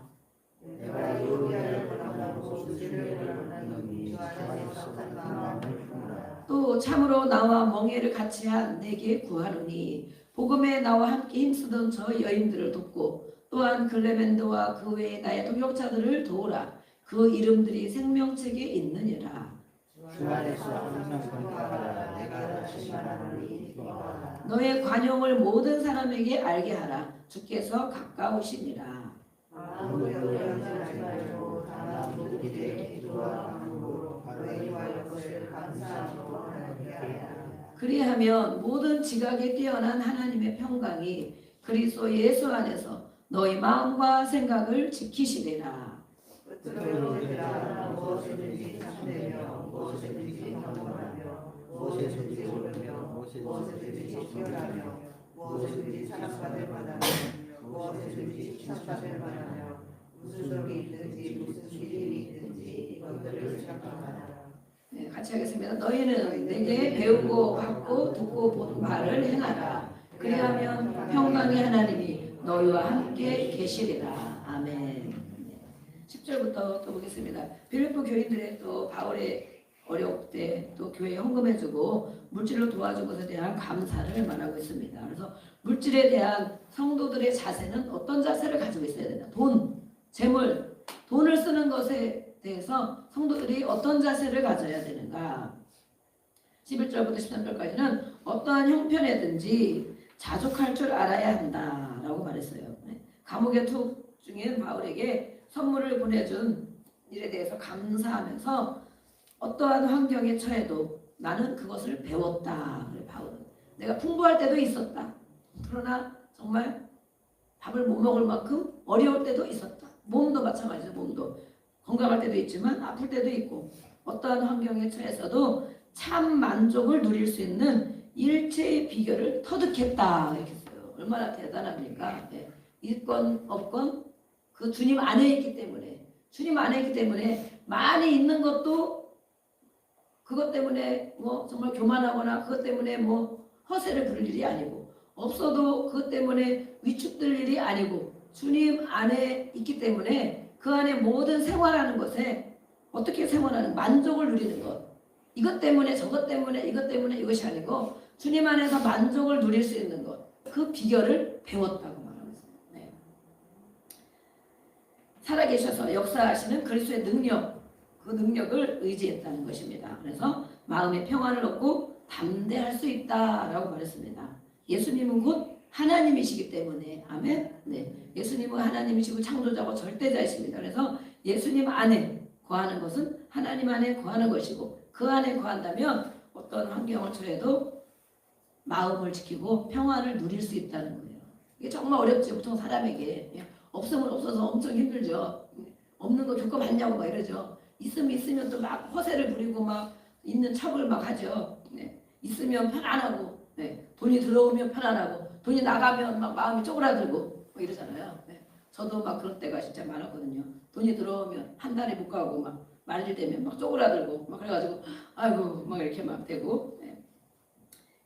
내가 요리하를 원하고 주를 원하노니 주 안에서 산 마음을 품으라. 또 참으로 나와 멍에를 같이 한 내게 구하노니 복음에 나와 함께 힘쓰던 저 여인들을 돕고 또한 글레멘드와 그 외에 나의 동역자들을 도우라. 그 이름들이 생명책에 있느니라. 주 안에서 항상 건강하라. 내가 다시 말하노니 기뻐하라. 너의 관용을 모든 사람에게 알게 하라. 주께서 가까우시니라. 아무도 연연하지 말고 다만 모두에게 기도와 간구로 너희 위하여 것을 감사함으로 하나님께 하라. 그리하면 모든 지각에 뛰어난 하나님의 평강이 그리스도 예수 안에서 너희 마음과 생각을 지키시리라. 끝으로 내가 무엇이든지 참되며 무엇이든지 평온하며 무엇이든지 옳으며 무엇이든지 기억하며 무엇이든지 찬송할 만하며 무엇이든지 칭찬할 만하며 무슨 적이 있든지 무슨 일이 있든지 이것들을 생각하라. 네, 같이 하겠습니다. 너희는 내게 배우고 받고 듣고 본 말을 행하라. 그리하면 평강의 하나님이 너희와 함께 계시리라. 아멘. 10절부터 또 보겠습니다. 빌립보 교인들의 또 바울의 어려울 때 또 교회에 헌금해주고 물질로 도와준 것에 대한 감사를 말하고 있습니다. 그래서 물질에 대한 성도들의 자세는 어떤 자세를 가지고 있어야 되나? 돈, 재물, 돈을 쓰는 것에 대해서 성도들이 어떤 자세를 가져야 되는가? 11절부터 13절까지는 어떠한 형편에든지 자족할 줄 알아야 한다라고 말했어요. 감옥의 투 중인 바울에게 선물을 보내준 일에 대해서 감사하면서 어떠한 환경에 처해도 나는 그것을 배웠다. 그래 바울은. 내가 풍부할 때도 있었다. 그러나 정말 밥을 못 먹을 만큼 어려울 때도 있었다. 몸도 마찬가지죠. 몸도. 건강할 때도 있지만 아플 때도 있고 어떠한 환경에 처해서도 참 만족을 누릴 수 있는 일체의 비결을 터득했다. 이렇게 했어요. 얼마나 대단합니까? 네. 있건 없건 그 주님 안에 있기 때문에 많이 있는 것도 그것 때문에 뭐 정말 교만하거나 그것 때문에 뭐 허세를 부릴 일이 아니고 없어도 그것 때문에 위축될 일이 아니고 주님 안에 있기 때문에 그 안에 모든 생활하는 것에 어떻게 생활하는 만족을 누리는 것 이것 때문에 저것 때문에 이것 때문에 이것이 아니고 주님 안에서 만족을 누릴 수 있는 것 그 비결을 배웠다고 말하고 있습니다. 네. 살아계셔서 역사하시는 그리스도의 능력 그 능력을 의지했다는 것입니다. 그래서 마음의 평안을 얻고 담대할 수 있다라고 말했습니다. 예수님은 곧 하나님이시기 때문에 아멘. 네, 예수님은 하나님이시고 창조자고 절대자이십니다. 그래서 예수님 안에 거하는 것은 하나님 안에 거하는 것이고 그 안에 거한다면 어떤 환경을 처해도 마음을 지키고 평안을 누릴 수 있다는 거예요. 이게 정말 어렵죠. 보통 사람에게 없으면 없어서 엄청 힘들죠. 없는 거 교과 받냐고 막 이러죠. 있으면 또 막 허세를 부리고 막 있는 척을 막 하죠. 네. 있으면 편안하고 돈이 들어오면 편안하고 돈이 나가면 막 마음이 쪼그라들고 뭐 이러잖아요. 저도 막 그런 때가 진짜 많았거든요. 돈이 들어오면 한 달에 못 가고 막 말일 되면 막 쪼그라들고 막 그래가지고 아이고 막 이렇게 막 되고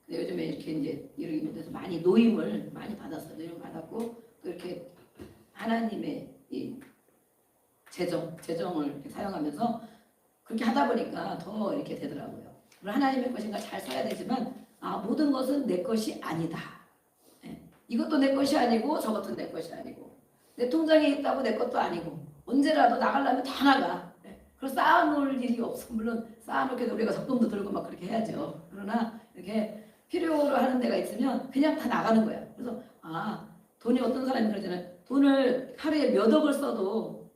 근데 요즘에 이렇게 이제 이렇게 돼서 많이 노임을 많이 받았어요. 노임 받았고 또 이렇게 하나님의 이 재정을 이렇게 사용하면서 그렇게 하다 보니까 더 이렇게 되더라고요. 하나님의 것인가 잘 써야 되지만 모든 것은 내 것이 아니다. 이것도 내 것이 아니고 저것도 내 것이 아니고 내 통장에 있다고 내 것도 아니고 언제라도 나가려면 다 나가. 그래서 쌓아놓을 일이 없어. 물론 쌓아놓게 우리가 적금도 들고 막 그렇게 해야죠. 그러나 이렇게 필요로 하는 데가 있으면 그냥 다 나가는 거야. 그래서 돈이 어떤 사람이 그러잖아요. 돈을 하루에 몇 억을 써도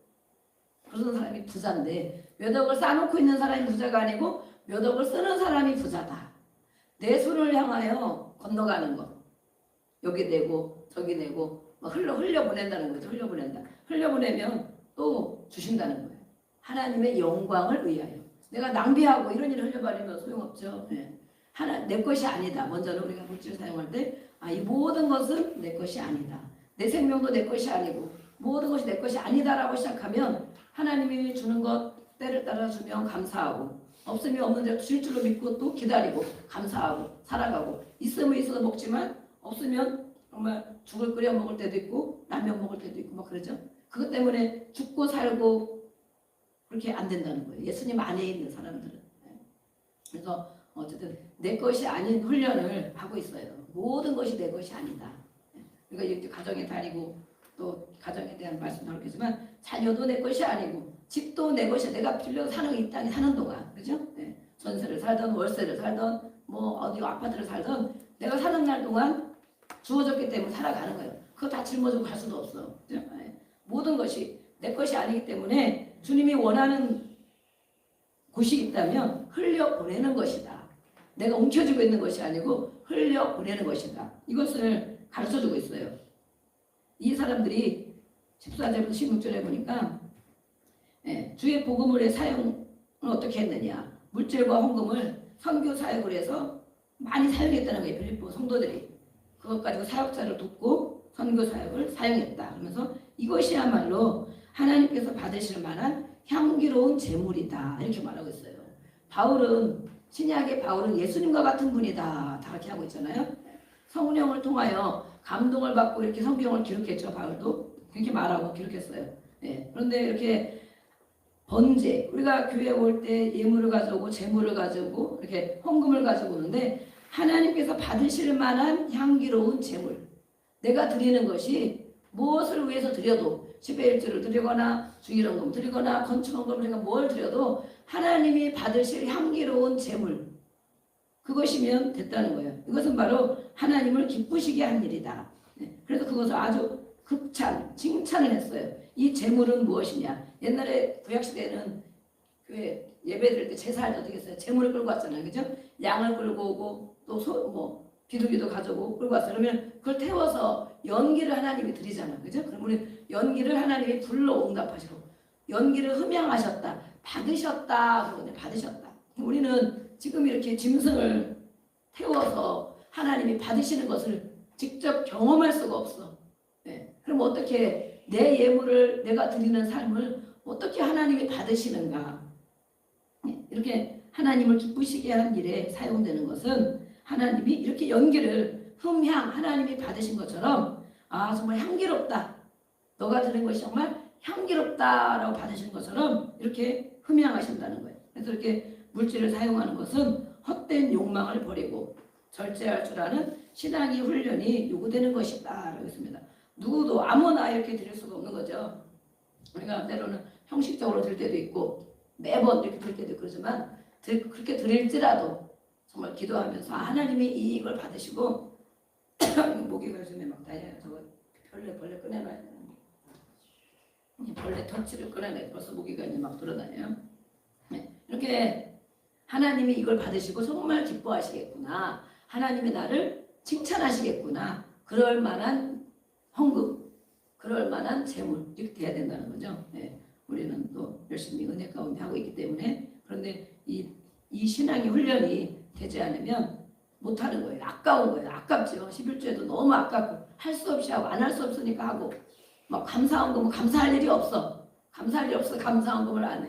그런 사람이 부자인데 몇 억을 쌓아놓고 있는 사람이 부자가 아니고 몇 억을 쓰는 사람이 부자다. 내 손을 향하여 건너가는 것. 여기 내고 저기 내고 막 흘려보낸다는 거죠. 흘려보내면 또 주신다는 거예요. 하나님의 영광을 위하여. 내가 낭비하고 이런 일을 흘려버리면 소용없죠. 내 것이 아니다. 먼저는 우리가 물질을 사용할 때 이 모든 것은 내 것이 아니다. 내 생명도 내 것이 아니고 모든 것이 내 것이 아니다라고 시작하면 하나님이 주는 것 때를 따라 주면 감사하고 없으면 없는 대로 줄 줄로 믿고 또 기다리고 감사하고 살아가고 있으면 있어서 먹지만 없으면 정말 죽을 끓여 먹을 때도 있고 라면 먹을 때도 있고 막 그러죠. 그것 때문에 죽고 살고 그렇게 안 된다는 거예요. 예수님 안에 있는 사람들은. 그래서 어쨌든 내 것이 아닌 훈련을 하고 있어요. 모든 것이 내 것이 아니다. 그러니까 이렇게 가정에 다니고 또 가정에 대한 말씀도 하겠지만 자녀도 내 것이 아니고 집도 내 것이 내가 빌려 사는 이 땅에 사는 동안 그죠? 전세를 살던 월세를 살던 뭐 어디 아파트를 살던 내가 사는 날 동안 주어졌기 때문에 살아가는 거예요. 그거 다 짊어지고 갈 수도 없어. 그죠? 모든 것이 내 것이 아니기 때문에 주님이 원하는 곳이 있다면 흘려보내는 것이다. 내가 움켜쥐고 있는 것이 아니고 흘려보내는 것이다. 이것을 가르쳐주고 있어요. 이 사람들이 14절부터 16절에 보니까 주의 복음을 사용을 어떻게 했느냐. 물질과 헌금을 선교 사역을 해서 많이 사용했다는 거예요. 빌립보 성도들이. 그것 가지고 사역자를 돕고 선교 사역을 사용했다. 그러면서 이것이야말로 하나님께서 받으실 만한 향기로운 제물이다. 이렇게 말하고 있어요. 신약의 바울은 예수님과 같은 분이다. 다 그렇게 하고 있잖아요. 성령을 통하여 감동을 받고 이렇게 성경을 기록했죠. 바울도 그렇게 말하고 기록했어요. 그런데 이렇게 번제, 우리가 교회에 올 때 예물을 가져오고 제물을 가져오고 이렇게 헌금을 가지고 오는데 하나님께서 받으실 만한 향기로운 제물, 내가 드리는 것이 무엇을 위해서 드려도 10의 1조를 드리거나 주일헌금 드리거나 건축헌금을 드리거나 뭘 드려도 하나님이 받으실 향기로운 제물, 그것이면 됐다는 거예요. 이것은 바로 하나님을 기쁘시게 한 일이다. 그래서 그것을 아주 칭찬을 했어요. 이 제물은 무엇이냐. 옛날에 구약시대에는 교회 예배 드릴 때 제사할 때 어떻게 했어요? 제물을 끌고 왔잖아요. 그죠? 양을 끌고 오고 또 비둘기도 가져오고 끌고 왔어요. 그러면 그걸 태워서 연기를 하나님이 드리잖아요. 그죠? 그럼 우리 연기를 하나님이 불러 응답하시고 연기를 흠양하셨다. 받으셨다. 그러거든요. 받으셨다. 우리는 지금 이렇게 짐승을 태워서 하나님이 받으시는 것을 직접 경험할 수가 없어. 그럼 어떻게 내 예물을 내가 드리는 삶을 어떻게 하나님이 받으시는가. 이렇게 하나님을 기쁘시게 하는 일에 사용되는 것은 하나님이 이렇게 연기를 하나님이 받으신 것처럼 정말 향기롭다. 너가 드린 것이 정말 향기롭다라고 받으신 것처럼 이렇게 흠양하신다는 거예요. 그래서 이렇게 물질을 사용하는 것은 헛된 욕망을 버리고 절제할 줄 아는 신앙의 훈련이 요구되는 것이다 라고 했습니다. 누구도 아무나 이렇게 드릴 수가 없는 거죠. 우리가 때로는 형식적으로 드릴 때도 있고 매번 이렇게 드릴 때도 그러지만 그렇게 드릴지라도 정말 기도하면서 하나님이 이익을 받으시고 모기가 요즘에 막 다녀요. 저거 벌레 꺼내놔야 되는데 벌레 털치를 꺼내놔야 벌써 모기가 이제 막 돌아다녀요. 이렇게 하나님이 이걸 받으시고 정말 기뻐하시겠구나. 하나님이 나를 칭찬하시겠구나. 그럴 만한 헌금, 그럴 만한 재물 이렇게 돼야 된다는 거죠. 우리는 또 열심히 은혜 가운데 하고 있기 때문에. 그런데 이 신앙의 훈련이 되지 않으면 못하는 거예요. 아까운 거예요. 아깝죠. 11조에도 너무 아깝고 할 수 없이 하고 안 할 수 없으니까 하고 막 감사헌금은 감사할 일이 없어. 감사할 일이 없어. 감사헌금을 안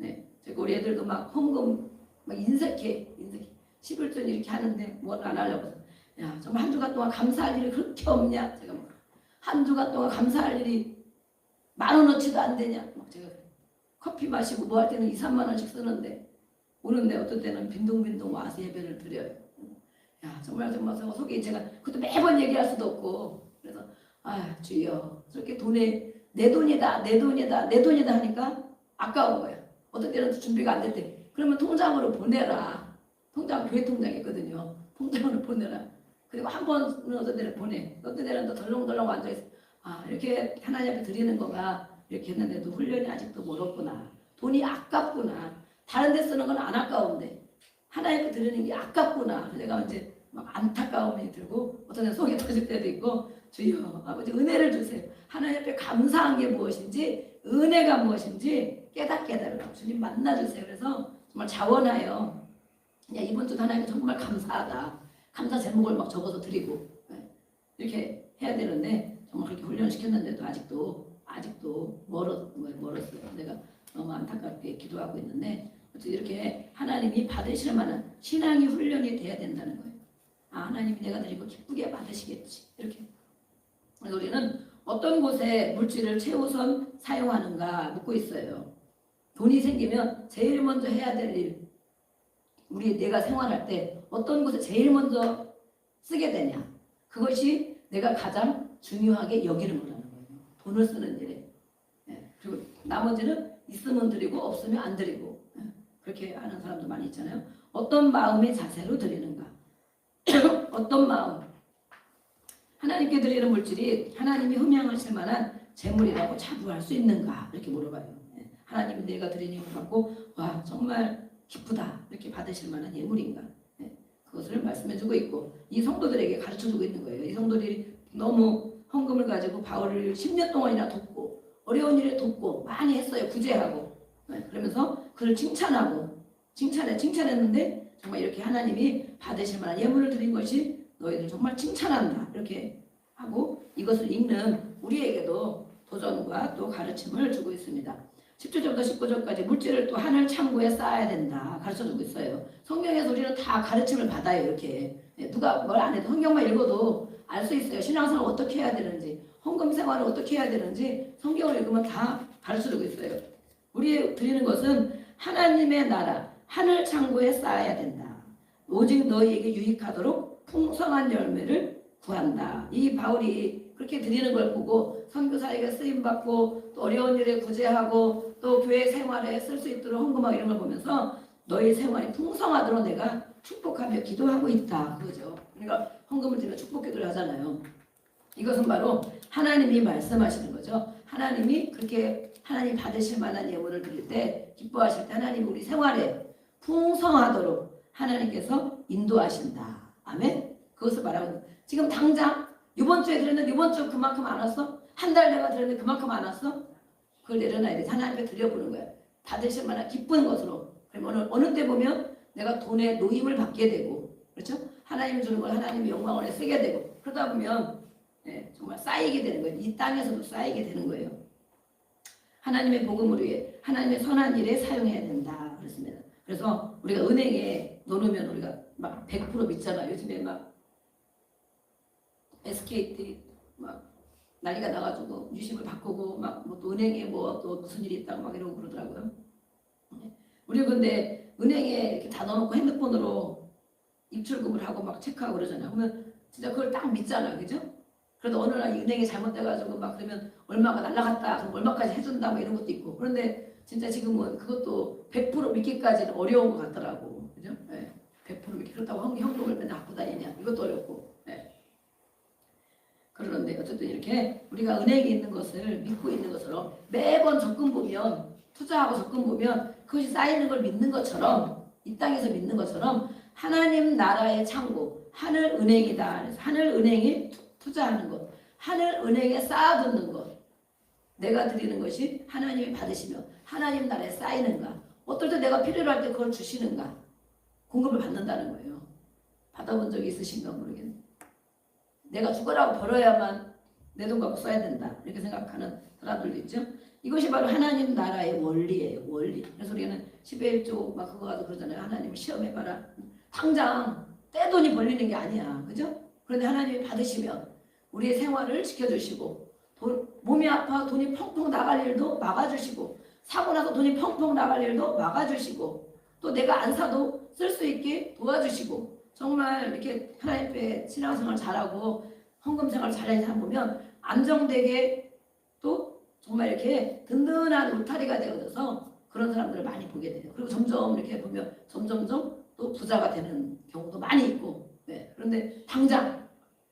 해. 우리 애들도 막 헌금 막 인색해. 11조 이렇게 하는데 뭘 안 하려고. 야 정말 한 주간 동안 감사할 일이 그렇게 없냐. 제가 한 주간 동안 감사할 일이 10,000원어치도 안 되냐. 막 제가 커피 마시고 뭐 할 때는 2, 3만 원씩 쓰는데 오는데 어떤 때는 빈둥빈둥 와서 예배를 드려요. 야 정말 속에 제가 그것도 매번 얘기할 수도 없고 그래서 주여 저렇게 돈에 내 돈이다, 내 돈이다, 내 돈이다 하니까 아까운 거야. 어떤 때는 준비가 안 됐대. 그러면 통장으로 보내라. 통장, 교회 통장이 있거든요. 통장으로 보내라. 그리고 한 번은 어떤 데는 보내. 어떤 데는 또 덜렁덜렁 앉아있어. 아, 이렇게 하나님 앞에 드리는 거가 이렇게 했는데도 훈련이 아직도 멀었구나. 돈이 아깝구나. 다른 데 쓰는 건 안 아까운데 하나님 앞에 드리는 게 아깝구나. 내가 이제 막 안타까움이 들고 어떤 데는 속이 터질 때도 있고 주여 아버지 은혜를 주세요. 하나님 앞에 감사한 게 무엇인지 은혜가 무엇인지 깨닫게 해달라고 주님 만나주세요. 그래서 정말 자원하여 야, 이번 주 하나님께 정말 감사하다. 감사 제목을 막 적어서 드리고 이렇게 해야 되는데 정말 그렇게 훈련시켰는데도 아직도 멀었어요. 내가 너무 안타깝게 기도하고 있는데 이렇게 하나님이 받으실 만한 신앙이 훈련이 돼야 된다는 거예요. 아, 하나님이 내가 드리고 기쁘게 받으시겠지. 이렇게. 그래서 우리는 어떤 곳에 물질을 최우선 사용하는가 묻고 있어요. 돈이 생기면 제일 먼저 해야 될 일, 내가 생활할 때 어떤 곳에 제일 먼저 쓰게 되냐. 그것이 내가 가장 중요하게 여기는 거라는 거예요. 돈을 쓰는 일에. 그리고 나머지는 있으면 드리고 없으면 안 드리고 그렇게 하는 사람도 많이 있잖아요. 어떤 마음의 자세로 드리는가. 어떤 마음. 하나님께 드리는 물질이 하나님이 흠양하실 만한 재물이라고 자부할 수 있는가 이렇게 물어봐요. 하나님이 내가 드리는 것 갖고 와 정말 기쁘다 이렇게 받으실 만한 예물인가. 그것을 말씀해주고 있고 이 성도들에게 가르쳐주고 있는 거예요. 이 성도들이 너무 헌금을 가지고 바울을 10년 동안이나 돕고 어려운 일에 돕고 많이 했어요. 구제하고 그러면서 그를 칭찬했는데 정말 이렇게 하나님이 받으실 만한 예물을 드린 것이 너희들 정말 칭찬한다 이렇게 하고 이것을 읽는 우리에게도 도전과 또 가르침을 주고 있습니다. 17절부터 19절까지 물질을 또 하늘 창고에 쌓아야 된다 가르쳐주고 있어요. 성경에서 우리는 다 가르침을 받아요. 이렇게 누가 뭘 안 해도 성경만 읽어도 알 수 있어요. 신앙생활을 어떻게 해야 되는지 헌금 생활을 어떻게 해야 되는지 성경을 읽으면 다 가르쳐주고 있어요. 우리 드리는 것은 하나님의 나라 하늘 창고에 쌓아야 된다. 오직 너희에게 유익하도록 풍성한 열매를 구한다. 이 바울이 그렇게 드리는 걸 보고 선교사에게 쓰임받고 또 어려운 일에 구제하고 또 교회 생활에 쓸 수 있도록 헌금하고 이런 걸 보면서 너희 생활이 풍성하도록 내가 축복하며 기도하고 있다. 그거죠. 그러니까 헌금을 드리면 축복기도를 하잖아요. 이것은 바로 하나님이 말씀하시는 거죠. 하나님이 그렇게 하나님 받으실 만한 예물을 드릴 때 기뻐하실 때 하나님 우리 생활에 풍성하도록 하나님께서 인도하신다. 아멘. 그것을 말하는 거예요. 지금 당장 이번 주에 드렸는데 이번 주 그만큼 안 왔어? 한 달 내가 드렸는데 그만큼 안 왔어? 그걸 내려놔야 돼. 하나님께 드려보는 거야. 받으실 만한 기쁜 것으로. 그럼 어느 때 보면 내가 돈의 노임을 받게 되고 그렇죠? 하나님이 주는 걸 하나님의 영광을 쓰게 되고 그러다 보면 정말 쌓이게 되는 거예요. 이 땅에서도 쌓이게 되는 거예요. 하나님의 복음을 위해 하나님의 선한 일에 사용해야 된다 그랬습니다. 그래서 우리가 은행에 넣으면 우리가 막 100% 믿잖아. 요즘에 막 SKT 막 난리가 나가지고 유심을 바꾸고 막 뭐 또 은행에 뭐 또 무슨 일이 있다고 막 이러고 그러더라고요. 우리 근데 은행에 이렇게 다 넣어놓고 핸드폰으로 입출금을 하고 막 체크하고 그러잖아요. 그러면 진짜 그걸 딱 믿잖아, 그죠? 그래도 어느 날 은행이 잘못돼가지고 막 그러면 얼마가 날라갔다, 그럼 얼마까지 해준다, 뭐 이런 것도 있고. 그런데 진짜 지금은 그것도 100% 믿기까지는 어려운 것 같더라고, 그죠? 100% 믿기 그렇다고 현금을 맨날 갖고 다니냐, 이것도 어렵고. 그러는데 어쨌든 이렇게 우리가 은행에 있는 것을 믿고 있는 것처럼 매번 적금 보면 투자하고 적금 보면 그것이 쌓이는 걸 믿는 것처럼 이 땅에서 믿는 것처럼 하나님 나라의 창고 하늘은행이다. 그래서 하늘은행이 투자하는 것 하늘은행에 쌓아두는 것 내가 드리는 것이 하나님이 받으시며 하나님 나라에 쌓이는가 어떨 때 내가 필요로 할 때 그걸 주시는가 공급을 받는다는 거예요. 받아본 적이 있으신가 모르겠네. 내가 죽어라고 벌어야만 내 돈 갖고 써야 된다 이렇게 생각하는 사람들도 있죠. 이것이 바로 하나님 나라의 원리예요. 원리. 그래서 우리는 11조 막 그거 가지고 그러잖아요. 하나님을 시험해봐라. 당장 떼돈이 벌리는 게 아니야. 그죠? 그런데 하나님이 받으시면 우리의 생활을 지켜주시고 몸이 아파 돈이 펑펑 나갈 일도 막아주시고 사고 나서 돈이 펑펑 나갈 일도 막아주시고 또 내가 안 사도 쓸 수 있게 도와주시고 정말 이렇게 하나님 앞에 신앙생활 잘하고 헌금 생활 잘하는 사람 보면 안정되게 또 정말 이렇게 든든한 울타리가 되어져서 그런 사람들을 많이 보게 돼요. 그리고 점점 이렇게 보면 점점점 또 부자가 되는 경우도 많이 있고. 네. 그런데 당장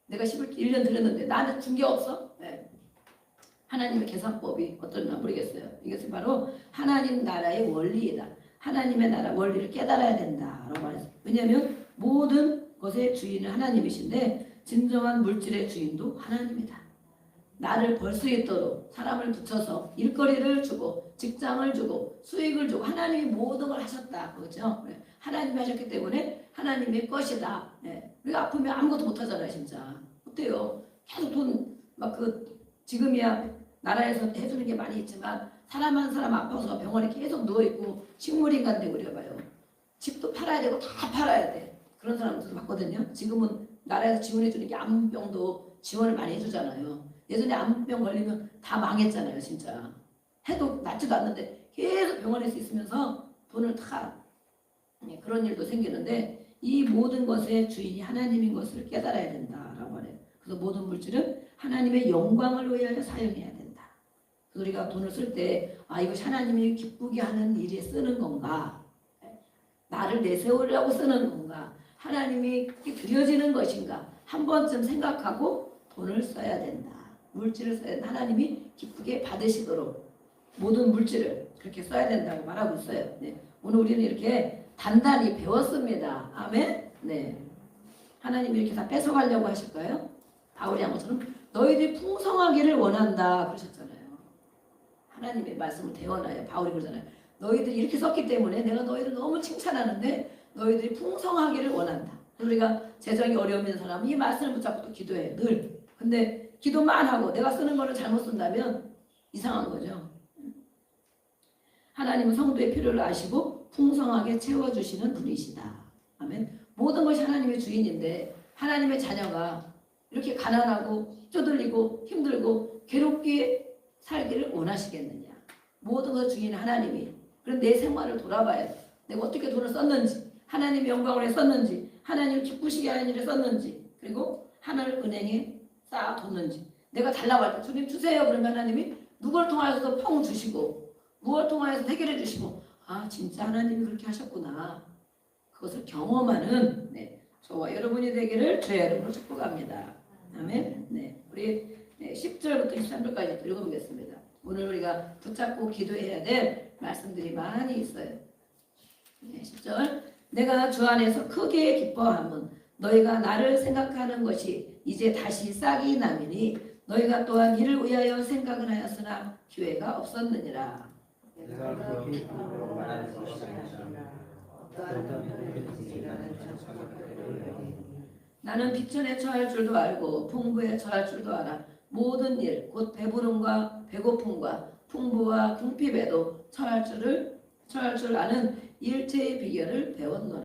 내가 1년 들였는데 나한테 준 게 없어? 네. 하나님의 계산법이 어떤가 모르겠어요. 이것이 바로 하나님 나라의 원리이다. 하나님의 나라 원리를 깨달아야 된다라고 말했어요. 왜냐하면 모든 것의 주인은 하나님이신데 진정한 물질의 주인도 하나님이다. 나를 벌 수 있도록 사람을 붙여서 일거리를 주고 직장을 주고 수익을 주고 하나님이 모든 걸 하셨다. 그렇죠? 하나님이 하셨기 때문에 하나님의 것이다. 우리가 아프면 아무것도 못하잖아요. 진짜. 어때요? 계속 돈 막 지금이야 나라에서 해주는 게 많이 있지만 사람 한 사람 아파서 병원에 계속 누워있고 식물인간데 우리가 봐요. 집도 팔아야 되고 다 팔아야 돼. 그런 사람들도 봤거든요. 지금은 나라에서 지원해주는 게 암병도 지원을 많이 해주잖아요. 예전에 암병 걸리면 다 망했잖아요. 진짜. 해도 낫지도 않는데 계속 병원에서 있으면서 돈을 다 그런 일도 생기는데 이 모든 것의 주인이 하나님인 것을 깨달아야 된다라고 하네요. 그래서 모든 물질은 하나님의 영광을 위하여 사용해야 된다. 그래서 우리가 돈을 쓸 때 이것이 하나님이 기쁘게 하는 일에 쓰는 건가? 나를 내세우려고 쓰는 건가? 하나님이 드려지는 것인가? 한 번쯤 생각하고 돈을 써야 된다. 물질을 써야 된다. 하나님이 기쁘게 받으시도록 모든 물질을 그렇게 써야 된다고 말하고 있어요. 네. 오늘 우리는 이렇게 단단히 배웠습니다. 아멘? 네. 하나님이 이렇게 다 뺏어가려고 하실까요? 바울이 한 것처럼 너희들이 풍성하기를 원한다 그러셨잖아요. 하나님의 말씀을 대언하여 바울이 그러잖아요. 너희들이 이렇게 썼기 때문에 내가 너희들 너무 칭찬하는데 너희들이 풍성하기를 원한다. 우리가 재정이 어려움 있는 사람은 이 말씀을 붙잡고 또 기도해 늘. 근데 기도만 하고 내가 쓰는 거를 잘못 쓴다면 이상한 거죠. 하나님은 성도의 필요를 아시고 풍성하게 채워주시는 분이시다. 아멘. 모든 것이 하나님의 주인인데 하나님의 자녀가 이렇게 가난하고 쪼들리고 힘들고 괴롭게 살기를 원하시겠느냐. 모든 것 주인은 하나님이. 그럼 내 생활을 돌아봐야 돼. 내가 어떻게 돈을 썼는지 하나님의 영광을 위해 썼는지 하나님을 기쁘시게 하는 일에 썼는지 그리고 하나를 은행에 쌓아뒀는지 내가 달라고 할 때 주님 주세요. 그러면 하나님이 누굴 통하여서 펑 주시고 무엇을 통하여서 해결해 주시고 진짜 하나님이 그렇게 하셨구나. 그것을 경험하는 저와 여러분이 되기를 주의 이름으로 축복합니다. 아멘. 네, 우리 10절부터 23절까지 읽어보겠습니다. 오늘 우리가 붙잡고 기도해야 될 말씀들이 많이 있어요. 10절 내가 주 안에서 크게 기뻐함은 너희가 나를 생각하는 것이 이제 다시 싹이 나미니 너희가 또한 이를 위하여 생각을 하였으나 기회가 없었느니라. 내가 그렇게 기쁨으로 말하는 것이 아니라 어떠한 일든지 나는 천천히 나는 비천에 처할 줄도 알고 풍부에 처할 줄도 알아. 모든 일 곧 배부름과 배고픔과 풍부와 궁핍에도 처할 줄 아는 일체의 비결을 배웠노라.